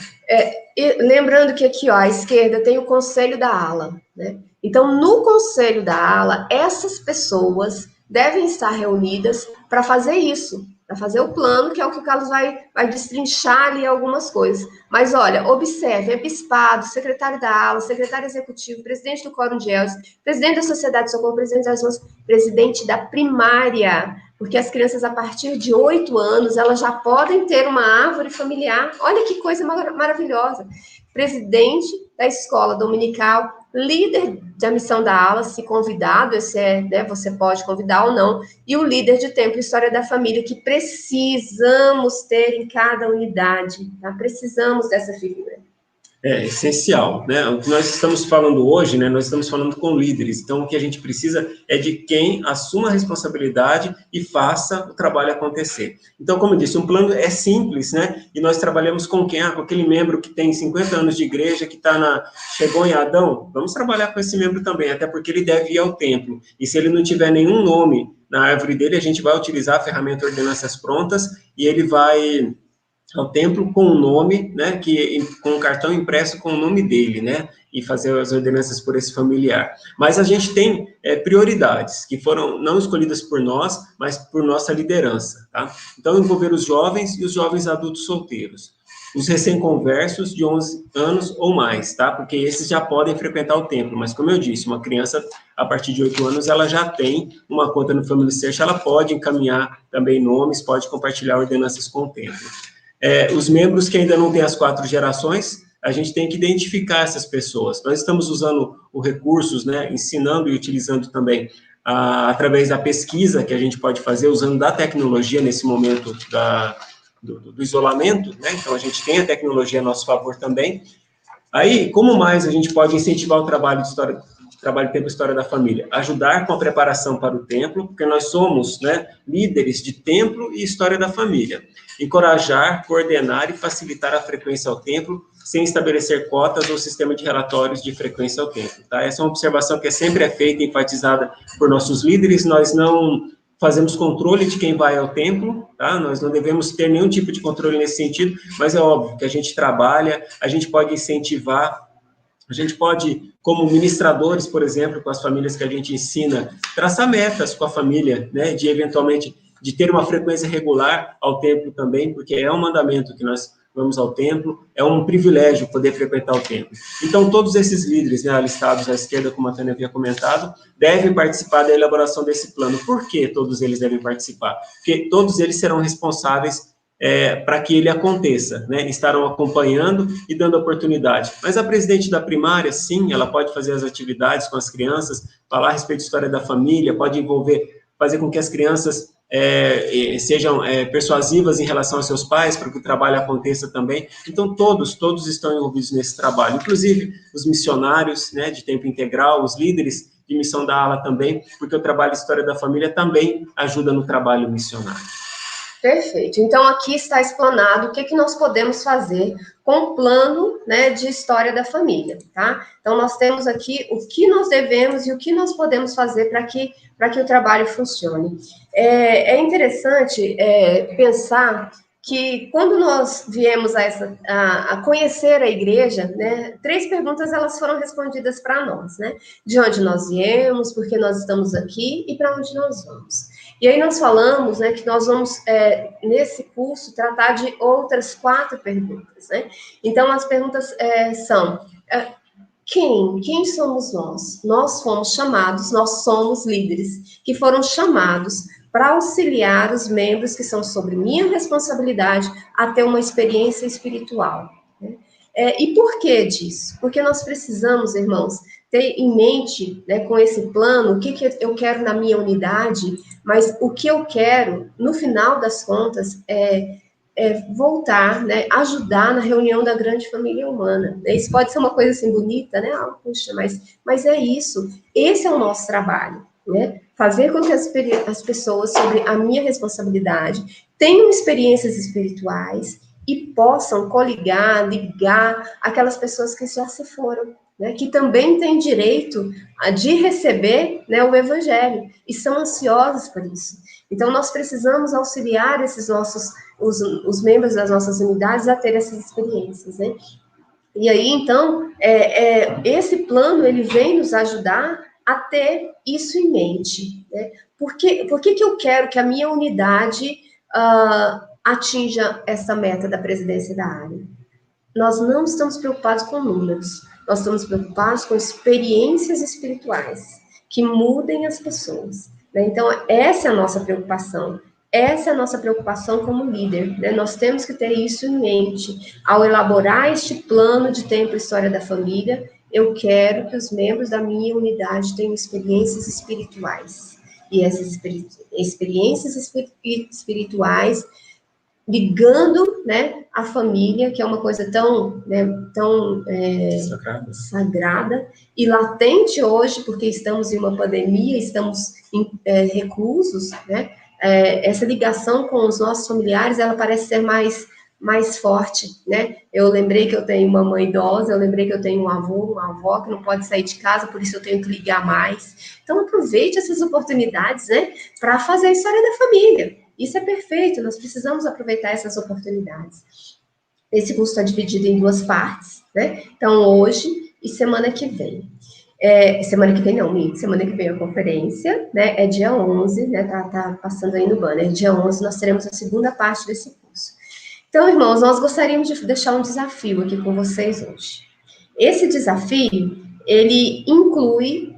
Lembrando que aqui, ó, à esquerda tem o conselho da ala, né? Então, no conselho da ala, essas pessoas devem estar reunidas para fazer isso, para fazer o plano, que é o que o Carlos vai destrinchar ali algumas coisas. Mas, olha, observe, bispado, secretário da ala, secretário executivo, presidente do Quórum de Elders, presidente da Sociedade de Socorro, presidente das mãos, presidente da primária, porque as crianças, a partir de 8 anos, elas já podem ter uma árvore familiar. Olha que coisa maravilhosa. Presidente da escola dominical, líder da missão da ala, se convidado, você pode convidar ou não, e o líder de tempo e história da família, que precisamos ter em cada unidade, tá? Precisamos dessa figura. É essencial, né? O que nós estamos falando hoje, né? Nós estamos falando com líderes, então o que a gente precisa é de quem assuma a responsabilidade e faça o trabalho acontecer. Então, como eu disse, um plano é simples, né? E nós trabalhamos com quem? Com aquele membro que tem 50 anos de igreja, que chegou em Adão, vamos trabalhar com esse membro também, até porque ele deve ir ao templo, e se ele não tiver nenhum nome na árvore dele, a gente vai utilizar a ferramenta Ordenanças Prontas, e ele vai ao templo com o nome, né, com um cartão impresso com o nome dele, né, e fazer as ordenanças por esse familiar. Mas a gente tem prioridades que foram não escolhidas por nós, mas por nossa liderança, tá? Então, envolver os jovens e os jovens adultos solteiros. os recém-conversos de 11 anos ou mais, tá? Porque esses já podem frequentar o templo, mas como eu disse, uma criança a partir de 8 anos, ela já tem uma conta no Family Search, ela pode encaminhar também nomes, pode compartilhar ordenanças com o templo. Os membros que ainda não têm as 4 gerações, a gente tem que identificar essas pessoas. Nós estamos usando os recursos, né, ensinando e utilizando também através da pesquisa que a gente pode fazer, usando da tecnologia nesse momento do isolamento, né? Então, a gente tem a tecnologia a nosso favor também. Aí, como mais a gente pode incentivar o trabalho de Templo História da Família? Ajudar com a preparação para o templo, porque nós somos, né, líderes de templo e história da família. Encorajar, coordenar e facilitar a frequência ao templo, sem estabelecer cotas ou sistema de relatórios de frequência ao templo, tá? Essa é uma observação que sempre é feita e enfatizada por nossos líderes. Nós não fazemos controle de quem vai ao templo, tá? Nós não devemos ter nenhum tipo de controle nesse sentido, mas é óbvio que a gente trabalha, a gente pode incentivar, a gente pode, como ministradores, por exemplo, com as famílias que a gente ensina, traçar metas com a família, né, de eventualmente, de ter uma frequência regular ao templo também, porque é um mandamento que nós vamos ao templo, é um privilégio poder frequentar o templo. Então, todos esses líderes, né, listados à esquerda, como a Tânia havia comentado, devem participar da elaboração desse plano. Por que todos eles devem participar? Porque todos eles serão responsáveis para que ele aconteça, né? Estarão acompanhando e dando oportunidade. Mas a presidente da primária, sim, ela pode fazer as atividades com as crianças, falar a respeito da história da família, pode fazer com que as crianças sejam persuasivas em relação aos seus pais, para que o trabalho aconteça também. Então, todos estão envolvidos nesse trabalho, inclusive os missionários, né, de tempo integral, os líderes de missão da ala também, porque o trabalho de história da família também ajuda no trabalho missionário. Perfeito. Então, aqui está explanado o que nós podemos fazer com o plano, né, de história da família, tá? Então, nós temos aqui o que nós devemos e o que nós podemos fazer para que o trabalho funcione. É interessante pensar que quando nós viemos a conhecer a igreja, né, 3 perguntas elas foram respondidas para nós, né? De onde nós viemos, por que nós estamos aqui e para onde nós vamos. E aí nós falamos, né, que nós vamos, nesse curso, tratar de outras 4 perguntas, né? Então, as perguntas são, quem somos nós? Nós fomos chamados, nós somos líderes, que foram chamados para auxiliar os membros que são sobre minha responsabilidade a ter uma experiência espiritual, né? E por que disso? Porque nós precisamos, irmãos, ter em mente, né, com esse plano, o que eu quero na minha unidade, mas o que eu quero, no final das contas, voltar, né, ajudar na reunião da grande família humana. Isso pode ser uma coisa assim bonita, né? Puxa, mas é isso. Esse é o nosso trabalho, né? Fazer com que as pessoas, sobre a minha responsabilidade, tenham experiências espirituais e possam ligar aquelas pessoas que já se foram, né, que também têm direito de receber, né, o evangelho, e são ansiosos por isso. Então, nós precisamos auxiliar os membros das nossas unidades a ter essas experiências, né? E aí, então, esse plano, ele vem nos ajudar a ter isso em mente, né? Por que eu quero que a minha unidade atinja essa meta da presidência da área? Nós não estamos preocupados com números, nós estamos preocupados com experiências espirituais que mudem as pessoas, né? Então, essa é a nossa preocupação. Essa é a nossa preocupação como líder, né? Nós temos que ter isso em mente. Ao elaborar este plano de tempo história da família, eu quero que os membros da minha unidade tenham experiências espirituais. E essas experiências espirituais ligando, né, a família, que é uma coisa tão, né, tão sagrada e latente hoje, porque estamos em uma pandemia, estamos reclusos, né? Essa ligação com os nossos familiares, ela parece ser mais forte, né? Eu lembrei que eu tenho uma mãe idosa, eu lembrei que eu tenho um avô, uma avó que não pode sair de casa, por isso eu tenho que ligar mais. Então, aproveite essas oportunidades, né, para fazer a história da família. Isso é perfeito, nós precisamos aproveitar essas oportunidades. Esse curso está dividido em 2 partes, né? Então, hoje e semana que vem. Semana que vem não, semana que vem a conferência, né? É dia 11, né? Tá passando aí no banner. Dia 11 nós teremos a segunda parte desse curso. Então, irmãos, nós gostaríamos de deixar um desafio aqui com vocês hoje. Esse desafio, ele inclui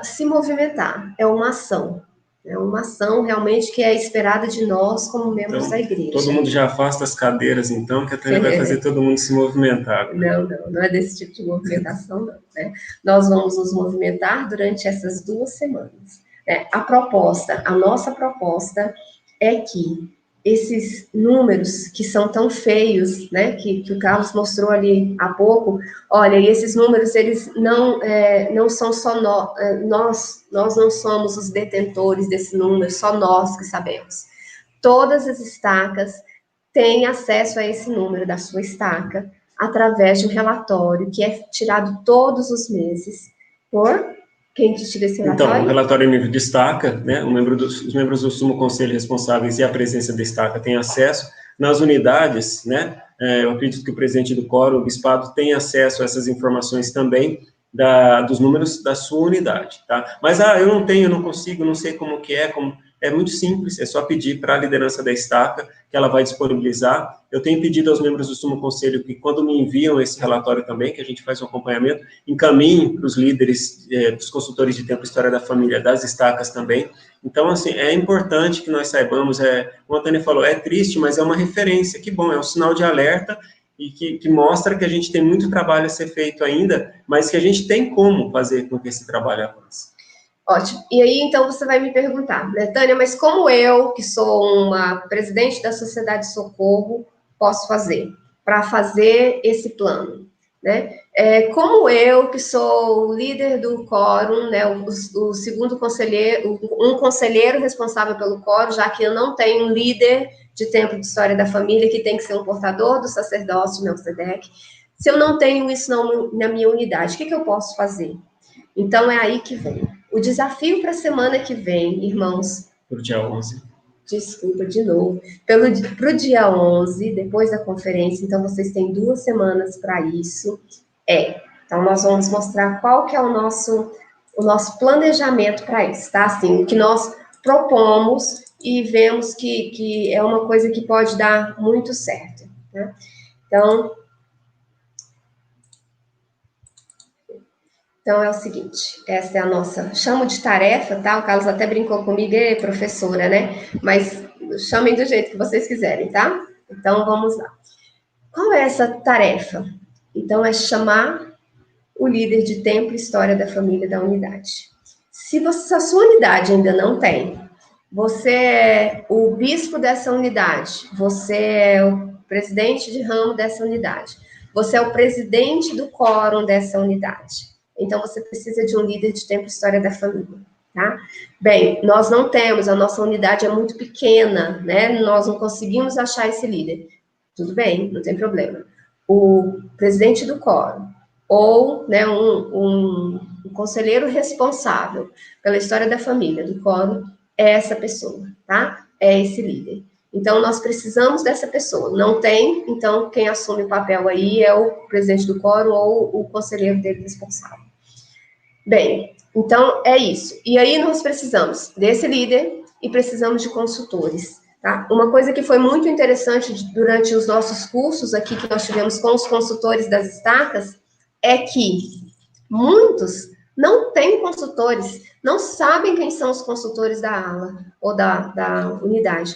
se movimentar, é uma ação. É uma ação realmente que é esperada de nós como membros da igreja. Todo mundo já afasta as cadeiras, então, que a Tânia vai fazer todo mundo se movimentar. Não é desse tipo de movimentação, não. Né? Nós vamos nos movimentar durante essas 2 semanas. Né? A nossa proposta é que esses números que são tão feios, né, que o Carlos mostrou ali há pouco, olha, e esses números, eles não são só nós não somos os detentores desse número, só nós que sabemos. Todas as estacas têm acesso a esse número da sua estaca através de um relatório que é tirado todos os meses por... Quem que tira esse relatório? Então, o relatório nível de estaca, né, os membros do Sumo Conselho responsáveis e a presença da estaca têm acesso. Nas unidades, né, eu acredito que o presidente do Quórum, o bispado, tem acesso a essas informações também dos números da sua unidade, tá? Mas, eu não tenho, eu não consigo, não sei como que é, é muito simples, é só pedir para a liderança da estaca, que ela vai disponibilizar. Eu tenho pedido aos membros do Sumo Conselho que, quando me enviam esse relatório também, que a gente faz um acompanhamento, encaminhem para os líderes, para os consultores de tempo e história da família, das estacas também. Então, assim, é importante que nós saibamos, como a Tânia falou, é triste, mas é uma referência, que bom, é um sinal de alerta, e que mostra que a gente tem muito trabalho a ser feito ainda, mas que a gente tem como fazer com que esse trabalho avance. Ótimo. E aí, então, você vai me perguntar, né, Tânia, mas como eu, que sou uma presidente da Sociedade de Socorro, posso fazer para fazer esse plano, né? Como eu, que sou o líder do quórum, né, o segundo conselheiro, um conselheiro responsável pelo quórum, já que eu não tenho um líder de tempo de história da família, que tem que ser um portador do sacerdócio Melquisedeque, se eu não tenho isso na minha unidade, o que eu posso fazer? Então, é aí que vem. O desafio para a semana que vem, irmãos... Para o dia 11. Desculpa, de novo. Para o dia 11, depois da conferência, então vocês têm 2 semanas para isso. Então, nós vamos mostrar qual que é o nosso planejamento para isso, tá? Assim, o que nós propomos e vemos que é uma coisa que pode dar muito certo, né? Então, é o seguinte, essa é a nossa, chamo de tarefa, tá? O Carlos até brincou comigo, professora, né? Mas chamem do jeito que vocês quiserem, tá? Então, vamos lá. Qual é essa tarefa? Então, é chamar o líder de tempo e história da família da unidade. Se a sua unidade ainda não tem, você é o bispo dessa unidade, você é o presidente de ramo dessa unidade, você é o presidente do quórum dessa unidade. Então, você precisa de um líder de tempo e história da família, tá? Bem, nós não temos, a nossa unidade é muito pequena, né? Nós não conseguimos achar esse líder. Tudo bem, não tem problema. O presidente do quórum, ou, né, um conselheiro responsável pela história da família do quórum, é essa pessoa, tá? É esse líder. Então, nós precisamos dessa pessoa. Não tem, então, quem assume o papel aí é o presidente do quórum ou o conselheiro dele responsável. Bem, então, é isso. E aí, nós precisamos desse líder e precisamos de consultores, tá? Uma coisa que foi muito interessante durante os nossos cursos aqui, que nós tivemos com os consultores das estacas, é que muitos não têm consultores, não sabem quem são os consultores da ala ou da unidade.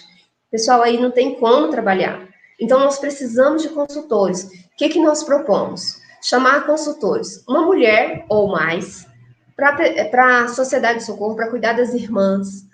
Pessoal, aí não tem como trabalhar. Então, nós precisamos de consultores. O que nós propomos? Chamar consultores, uma mulher ou mais, para a Sociedade de Socorro, para cuidar das irmãs,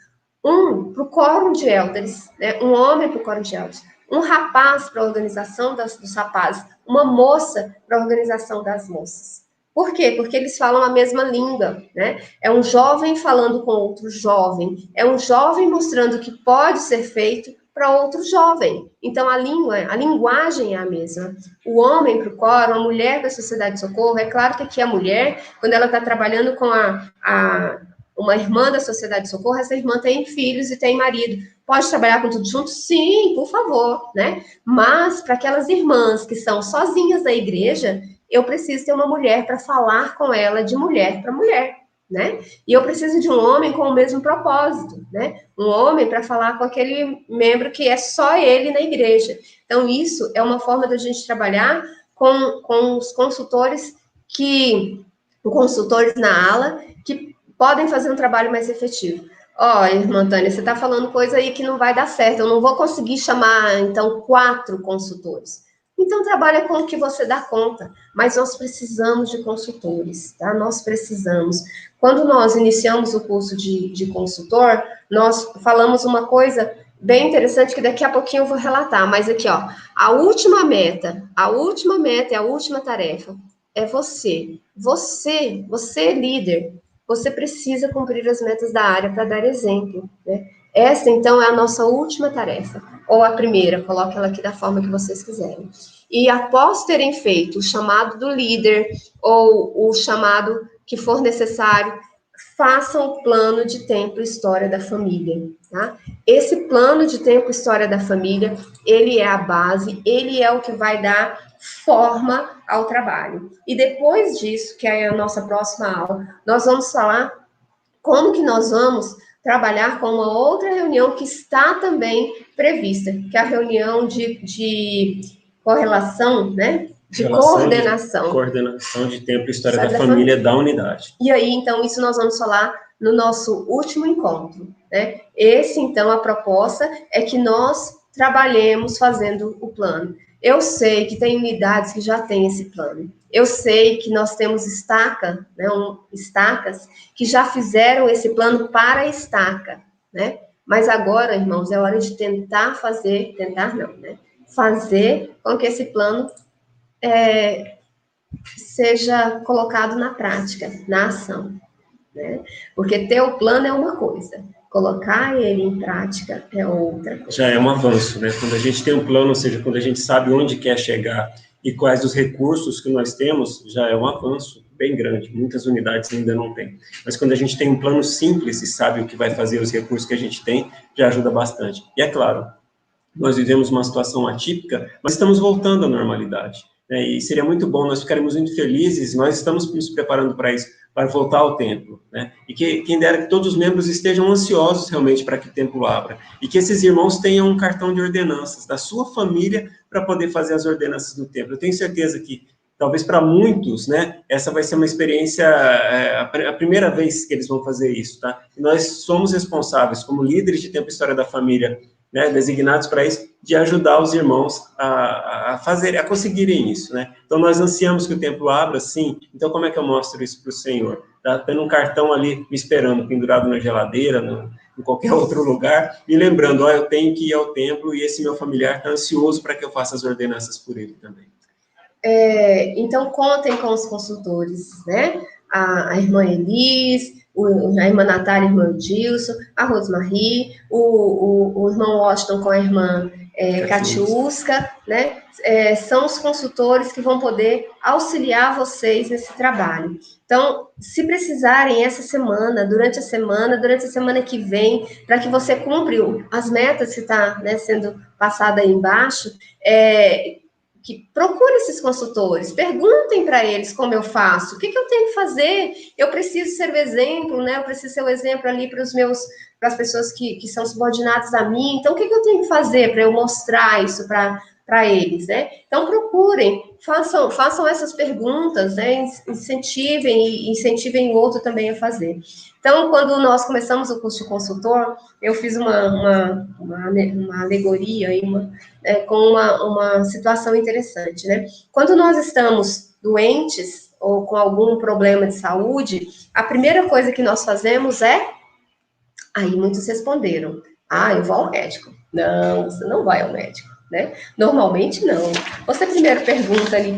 para o quórum de elders, né? Um homem para o quórum de elders, um rapaz para a organização dos rapazes, uma moça para a organização das moças. Por quê? Porque eles falam a mesma língua, né? É um jovem falando com outro jovem, é um jovem mostrando o que pode ser feito para outro jovem. Então, a linguagem é a mesma. O homem para o quórum, a mulher para a Sociedade de Socorro, é claro que aqui a mulher, quando ela está trabalhando com uma irmã da Sociedade de Socorro, essa irmã tem filhos e tem marido. Pode trabalhar com tudo junto? Sim, por favor, né? Mas, para aquelas irmãs que são sozinhas na igreja, eu preciso ter uma mulher para falar com ela de mulher para mulher. né? E eu preciso de um homem com o mesmo propósito, né? Um homem para falar com aquele membro que é só ele na igreja. Então, isso é uma forma da gente trabalhar com os consultores na ala, que podem fazer um trabalho mais efetivo. Ó, irmã Tânia, você está falando coisa aí que não vai dar certo, eu não vou conseguir chamar, então, 4 consultores. Então, trabalha com o que você dá conta, mas nós precisamos de consultores, tá? Nós precisamos. Quando nós iniciamos o curso de consultor, nós falamos uma coisa bem interessante que daqui a pouquinho eu vou relatar, mas aqui, ó, a última meta e a última tarefa é você. Você líder, você precisa cumprir as metas da área para dar exemplo, né? Essa, então, é a nossa última tarefa. Ou a primeira, coloque ela aqui da forma que vocês quiserem. E após terem feito o chamado do líder, ou o chamado que for necessário, façam o plano de tempo e história da família, tá? Esse plano de tempo e história da família, ele é a base, ele é o que vai dar forma ao trabalho. E depois disso, que é a nossa próxima aula, nós vamos falar como que nós vamos trabalhar com uma outra reunião que está também prevista, que é a reunião de correlação, né? De coordenação. Coordenação de tempo e história da família da unidade. E aí, então, isso nós vamos falar no nosso último encontro, né? Esse, então, a proposta é que nós trabalhemos fazendo o plano. Eu sei que tem unidades que já têm esse plano. Eu sei que nós temos estaca, né, estacas que já fizeram esse plano para a estaca, né? Mas agora, irmãos, é hora de tentar fazer com que esse plano seja colocado na prática, na ação, né? Porque ter o plano é uma coisa, colocar ele em prática é outra coisa. Já é um avanço, né? Quando a gente tem um plano, ou seja, quando a gente sabe onde quer chegar e quais os recursos que nós temos, já é um avanço bem grande. Muitas unidades ainda não têm. Mas quando a gente tem um plano simples e sabe o que vai fazer, os recursos que a gente tem, já ajuda bastante. E é claro, nós vivemos uma situação atípica, mas estamos voltando à normalidade, né? E seria muito bom, nós ficaremos muito felizes, nós estamos nos preparando para isso, para voltar ao templo, né? E quem dera que todos os membros estejam ansiosos realmente para que o templo abra, e que esses irmãos tenham um cartão de ordenanças da sua família para poder fazer as ordenanças do templo. Eu tenho certeza que, talvez para muitos, né, essa vai ser uma experiência, a primeira vez que eles vão fazer isso, tá? E nós somos responsáveis, como líderes de tempo e história da família, né, designados para isso, de ajudar os irmãos a conseguirem isso, né? Então, nós ansiamos que o templo abra, sim. Então, como é que eu mostro isso para o Senhor? Tá tendo um cartão ali me esperando, pendurado na geladeira, em qualquer outro lugar, me lembrando, ó, eu tenho que ir ao templo e esse meu familiar está ansioso para que eu faça as ordenanças por ele também. Então, contem com os consultores, né? A irmã Elis, a irmã Natália, a irmã Gilson, a Rosmarie, o irmão Washington com a irmã Catiusca, né? São os consultores que vão poder auxiliar vocês nesse trabalho. Então, se precisarem essa semana, durante a semana que vem, para que você cumpra as metas que está, né, sendo passada aí embaixo, que procure esses consultores, perguntem para eles como eu faço, o que eu tenho que fazer, eu preciso ser o exemplo, né? Eu preciso ser o exemplo ali para as pessoas que são subordinadas a mim, então o que eu tenho que fazer para eu mostrar isso para eles, né? Então procurem, façam essas perguntas, né? Incentivem o outro também a fazer. Então, quando nós começamos o curso de consultor, eu fiz uma alegoria aí, com uma situação interessante, né? Quando nós estamos doentes ou com algum problema de saúde, a primeira coisa que nós fazemos aí muitos responderam, eu vou ao médico. Não, você não vai ao médico, né? Normalmente não. Você primeiro pergunta ali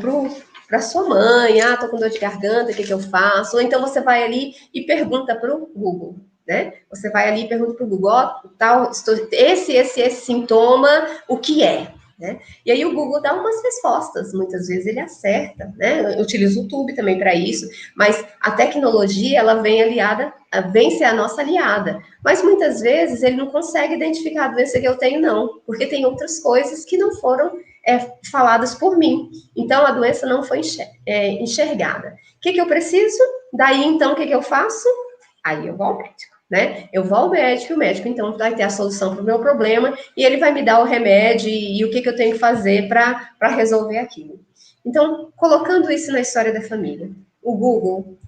para sua mãe, tô com dor de garganta, o que eu faço? Ou então você vai ali e pergunta para o Google, né? Você vai ali e pergunta para o Google, esse sintoma, o que é? Né? E aí o Google dá umas respostas, muitas vezes ele acerta, né? Eu utilizo o YouTube também para isso, mas a tecnologia, ela vem ser a nossa aliada, mas muitas vezes ele não consegue identificar a doença que eu tenho, não, porque tem outras coisas que não foram faladas por mim, então a doença não foi enxergada. O que eu preciso? daí, então, o que eu faço? Aí eu vou ao médico, né? Eu vou ao médico, e o médico, então, vai ter a solução para o meu problema, e ele vai me dar o remédio e o que eu tenho que fazer para resolver aquilo. Então, colocando isso na história da família, o Google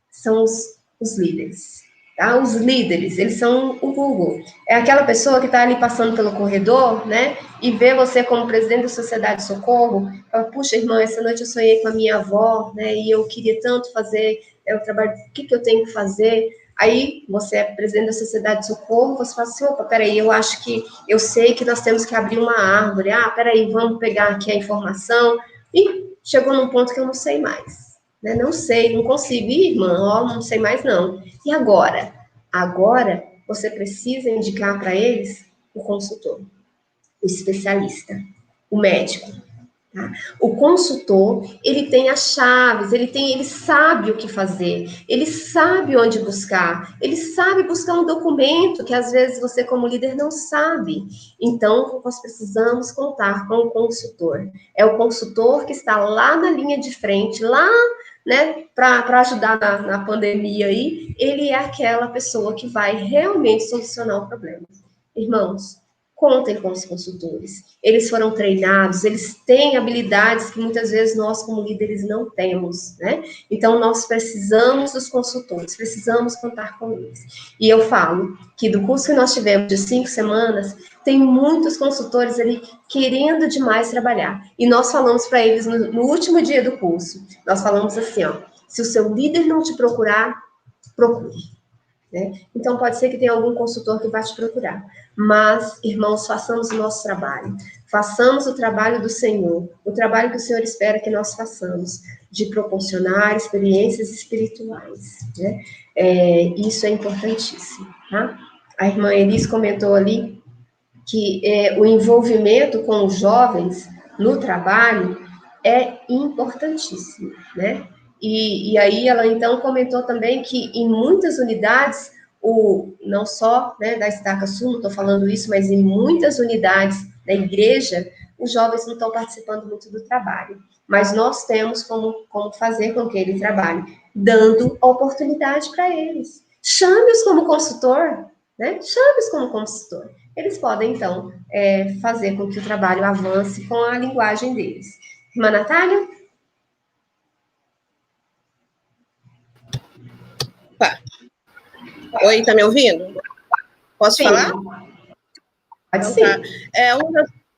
são os líderes. Tá? Os líderes, eles são o Google. É aquela pessoa que está ali passando pelo corredor, né? E vê você como presidente da Sociedade de Socorro, fala, puxa, irmã, essa noite eu sonhei com a minha avó, né? E eu queria tanto fazer o trabalho, o que eu tenho que fazer? Aí, você é presidente da Sociedade de Socorro, você fala assim, opa, peraí, eu sei que nós temos que abrir uma árvore. Ah, peraí, vamos pegar aqui a informação. E chegou num ponto que eu não sei mais. Né? Não sei, não consigo. Ih, irmã, ó, não sei mais não. E agora? Agora, você precisa indicar para eles o consultor, o especialista, o médico. Tá? O consultor, ele tem as chaves, ele sabe o que fazer, ele sabe onde buscar, ele sabe buscar um documento que às vezes você como líder não sabe. Então, nós precisamos contar com o consultor. É o consultor que está lá na linha de frente, lá, né, para ajudar na pandemia aí, ele é aquela pessoa que vai realmente solucionar o problema. Irmãos, contem com os consultores. Eles foram treinados, eles têm habilidades que muitas vezes nós, como líderes, não temos, né? Então, nós precisamos dos consultores, precisamos contar com eles. E eu falo que do curso que nós tivemos de 5 semanas, tem muitos consultores ali querendo demais trabalhar. E nós falamos para eles no último dia do curso, nós falamos assim, ó, se o seu líder não te procurar, procure. Né? Então, pode ser que tenha algum consultor que vá te procurar. Mas, irmãos, façamos o nosso trabalho. Façamos o trabalho do Senhor. O trabalho que o Senhor espera que nós façamos. De proporcionar experiências espirituais. Né? Isso é importantíssimo. Tá? A irmã Elis comentou ali que o envolvimento com os jovens no trabalho é importantíssimo, né? E aí ela então comentou também que em muitas unidades, não só, né, da Estaca Sul, não estou falando isso, mas em muitas unidades da igreja, os jovens não estão participando muito do trabalho. Mas nós temos como fazer com que ele trabalhe, dando oportunidade para eles. Chame-os como consultor, né? Chame-os como consultor. Eles podem, então, fazer com que o trabalho avance com a linguagem deles. Irmã Natália? Tá. Oi, tá me ouvindo? Posso Sim. falar? Pode então, sim. Tá.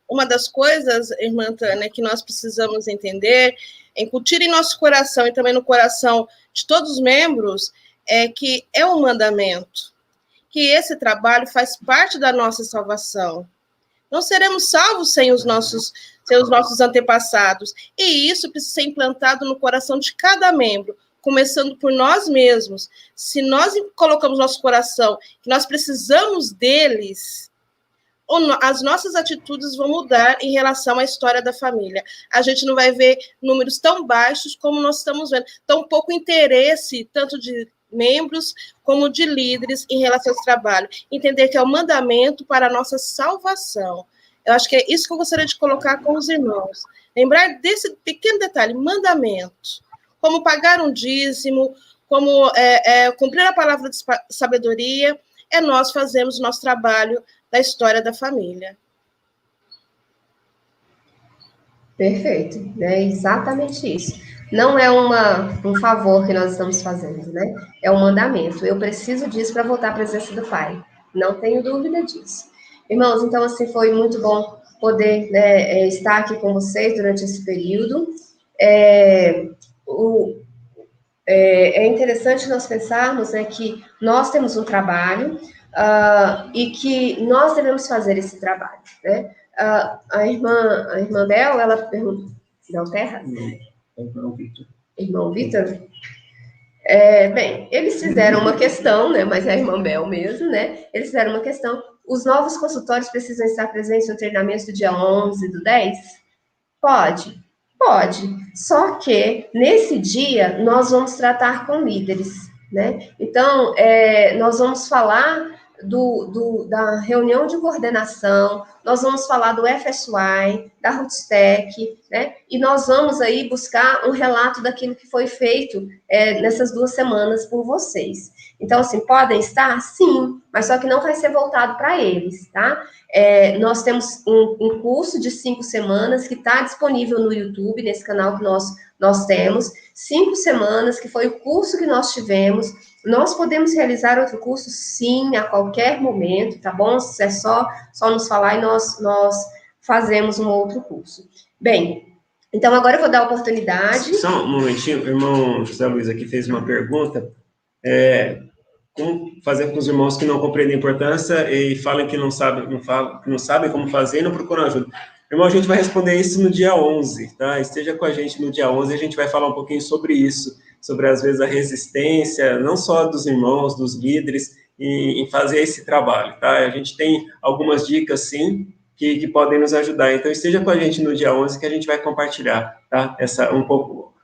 Uma das coisas, irmã Tânia, que nós precisamos entender, incutir em nosso coração e também no coração de todos os membros, é que é um mandamento, que esse trabalho faz parte da nossa salvação. Não seremos salvos sem os nossos antepassados. E isso precisa ser implantado no coração de cada membro, começando por nós mesmos. Se nós colocamos no nosso coração que nós precisamos deles, as nossas atitudes vão mudar em relação à história da família. A gente não vai ver números tão baixos como nós estamos vendo. Tão pouco interesse, tanto de membros como de líderes em relação ao trabalho. Entender que é o mandamento para a nossa salvação. Eu acho que é isso que eu gostaria de colocar com os irmãos. Lembrar desse pequeno detalhe, mandamento. Como pagar um dízimo, como cumprir a palavra de sabedoria, nós fazemos o nosso trabalho da história da família. Perfeito, é exatamente isso. Não é um favor que nós estamos fazendo, né? É um mandamento. Eu preciso disso para voltar à presença do Pai. Não tenho dúvida disso. Irmãos, então, assim, foi muito bom poder, né, estar aqui com vocês durante esse período. É interessante nós pensarmos, né, que nós temos um trabalho e que nós devemos fazer esse trabalho, né? A irmã Bel, ela perguntou... Não, Terra? Irmão Vitor. Irmão Vitor? Bem, eles fizeram uma questão, né? Mas é a irmã Bel mesmo, né? Eles fizeram uma questão. Os novos consultores precisam estar presentes no treinamento do dia 11 do 10? Pode. Só que, nesse dia, nós vamos tratar com líderes, né? Então, nós vamos falar da reunião de coordenação, nós vamos falar do FSY, da Rootstech, né? E nós vamos aí buscar um relato daquilo que foi feito nessas 2 semanas por vocês. Então, assim, podem estar? Sim, mas só que não vai ser voltado para eles, tá? Nós temos um curso de 5 semanas que está disponível no YouTube, nesse canal que nós temos, 5 semanas, que foi o curso que nós tivemos. Nós podemos realizar outro curso, sim, a qualquer momento, tá bom? É só nos falar e nós fazemos um outro curso. Bem, então agora eu vou dar a oportunidade. Só um momentinho, o irmão José Luiz aqui fez uma pergunta. Como fazer com os irmãos que não compreendem a importância e falam que não sabem como fazer e não procuram ajuda? Irmão, a gente vai responder isso no dia 11, tá? Esteja com a gente no dia 11 e a gente vai falar um pouquinho sobre isso, sobre, às vezes, a resistência, não só dos irmãos, dos líderes, em fazer esse trabalho, tá? A gente tem algumas dicas, sim, que podem nos ajudar. Então, esteja com a gente no dia 11 que a gente vai compartilhar, tá?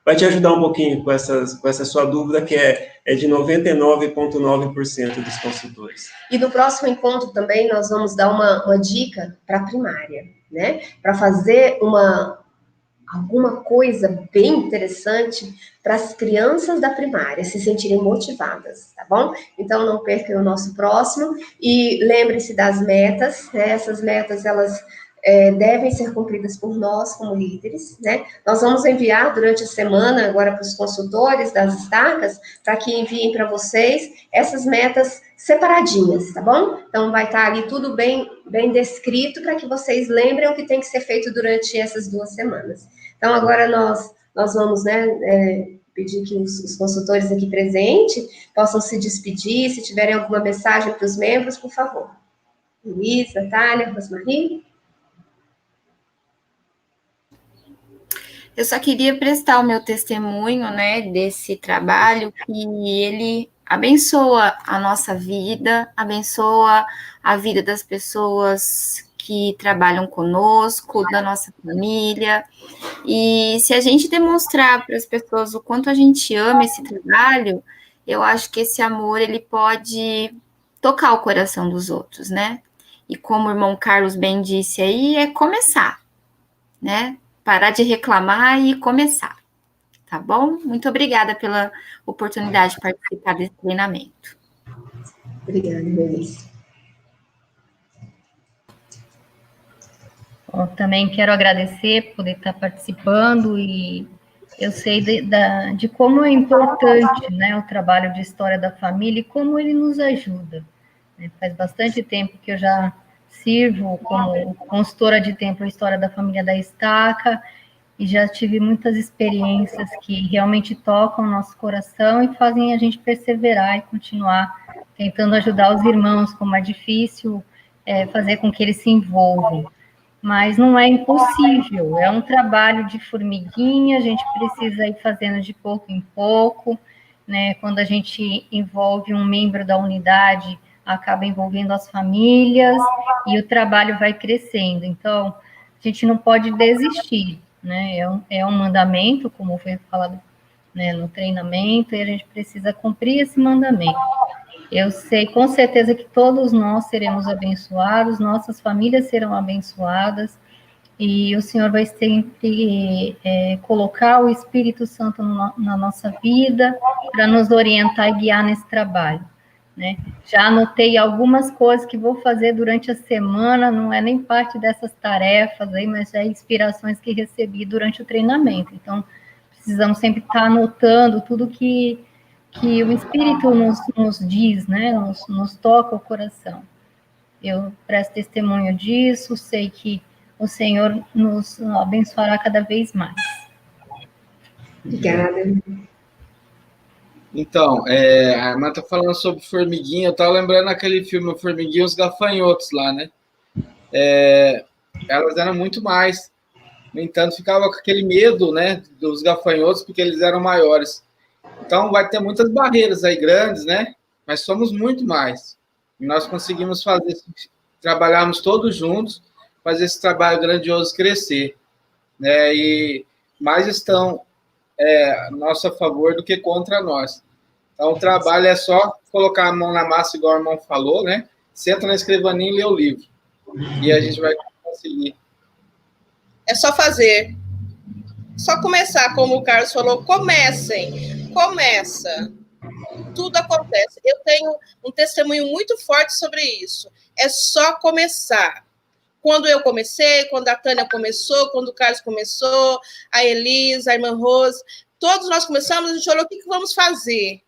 Vai te ajudar um pouquinho com essa sua dúvida, que é de 99,9% dos consultores. E no próximo encontro também nós vamos dar uma dica para a primária, né? Para fazer alguma coisa bem interessante para as crianças da primária se sentirem motivadas, tá bom? Então, não percam o nosso próximo e lembre-se das metas, né? Essas metas, elas devem ser cumpridas por nós como líderes, né? Nós vamos enviar durante a semana agora para os consultores das estacas, para que enviem para vocês essas metas separadinhas, tá bom? Então, vai estar ali tudo bem descrito para que vocês lembrem o que tem que ser feito durante essas 2 semanas. Então, agora nós vamos, né, pedir que os consultores aqui presentes possam se despedir, se tiverem alguma mensagem para os membros, por favor. Luiz, Natália, Rosmarie. Eu só queria prestar o meu testemunho, né, desse trabalho, que ele abençoa a nossa vida, abençoa a vida das pessoas que trabalham conosco, da nossa família. E se a gente demonstrar para as pessoas o quanto a gente ama esse trabalho, eu acho que esse amor, ele pode tocar o coração dos outros, né? E como o irmão Carlos bem disse aí, é começar, né? Parar de reclamar e começar, tá bom? Muito obrigada pela oportunidade de participar desse treinamento. Obrigada, Melissa. Bom, também quero agradecer por poder estar participando e eu sei de como é importante, né, o trabalho de História da Família e como ele nos ajuda. Faz bastante tempo que eu já sirvo como consultora de tempo em História da Família da Estaca e já tive muitas experiências que realmente tocam o nosso coração e fazem a gente perseverar e continuar tentando ajudar os irmãos, como é difícil fazer com que eles se envolvam. Mas não é impossível, é um trabalho de formiguinha, a gente precisa ir fazendo de pouco em pouco, né? Quando a gente envolve um membro da unidade, acaba envolvendo as famílias e o trabalho vai crescendo. Então, a gente não pode desistir, né? É um mandamento, como foi falado, né, no treinamento, e a gente precisa cumprir esse mandamento. Eu sei com certeza que todos nós seremos abençoados, nossas famílias serão abençoadas, e o Senhor vai sempre colocar o Espírito Santo na nossa vida para nos orientar e guiar nesse trabalho, né? Já anotei algumas coisas que vou fazer durante a semana, não é nem parte dessas tarefas aí, mas é inspirações que recebi durante o treinamento. Então, precisamos sempre estar anotando tudo que o Espírito nos diz, né? Nos toca o coração. Eu presto testemunho disso, sei que o Senhor nos abençoará cada vez mais. Obrigada. Então, a irmã está falando sobre formiguinha, eu estava lembrando aquele filme Formiguinha e os Gafanhotos lá, né? Elas eram muito mais. No entanto, ficava com aquele medo, né, dos gafanhotos, porque eles eram maiores. Então, vai ter muitas barreiras aí grandes, né? Mas somos muito mais. E nós conseguimos trabalharmos todos juntos, fazer esse trabalho grandioso crescer, né? E mais estão a nosso favor do que contra nós. Então, o trabalho é só colocar a mão na massa, igual o irmão falou, né? senta na escrivaninha e lê o livro. E a gente vai conseguir. É só fazer. Só começar, como o Carlos falou, comecem. Começa. Tudo acontece. Eu tenho um testemunho muito forte sobre isso. É só começar. Quando eu comecei, quando a Tânia começou, quando o Carlos começou, a Elisa, a irmã Rose, todos nós começamos, a gente olhou o que vamos fazer.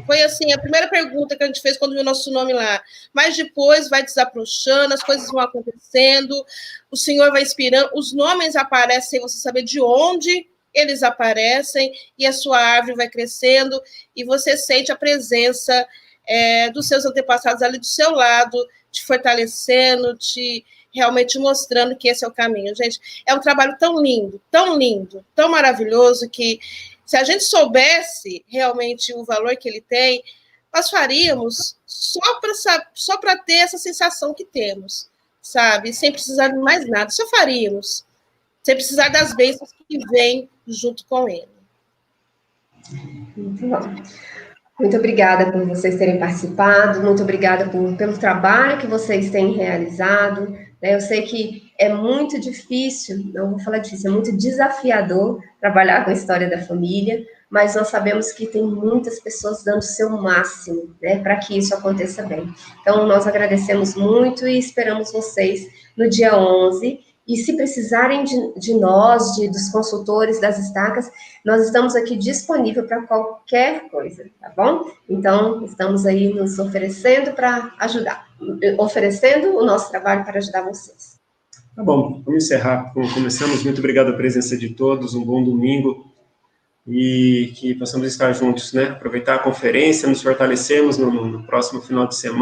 Foi assim, a primeira pergunta que a gente fez quando viu o nosso nome lá. Mas depois vai desabrochando, as coisas vão acontecendo, o Senhor vai inspirando, os nomes aparecem sem você saber de onde eles aparecem, e a sua árvore vai crescendo, e você sente a presença dos seus antepassados ali do seu lado, te fortalecendo, te realmente mostrando que esse é o caminho. Gente, é um trabalho tão lindo, tão maravilhoso, que se a gente soubesse realmente o valor que ele tem, nós faríamos só para ter essa sensação que temos, sabe? Sem precisar de mais nada, só faríamos. Sem precisar das bênçãos que vêm junto com ele. Muito bom. Muito obrigada por vocês terem participado, muito obrigada pelo trabalho que vocês têm realizado, né? Eu sei que é muito difícil, não vou falar difícil, é muito desafiador trabalhar com a história da família, mas nós sabemos que tem muitas pessoas dando o seu máximo, né, para que isso aconteça bem. Então, nós agradecemos muito e esperamos vocês no dia 11, e se precisarem de nós, dos consultores das estacas, nós estamos aqui disponíveis para qualquer coisa, tá bom? Então, estamos aí nos oferecendo para ajudar, oferecendo o nosso trabalho para ajudar vocês. Tá bom, vamos encerrar como começamos. Muito obrigado pela presença de todos, um bom domingo, e que possamos estar juntos, né? Aproveitar a conferência, nos fortalecermos no próximo final de semana.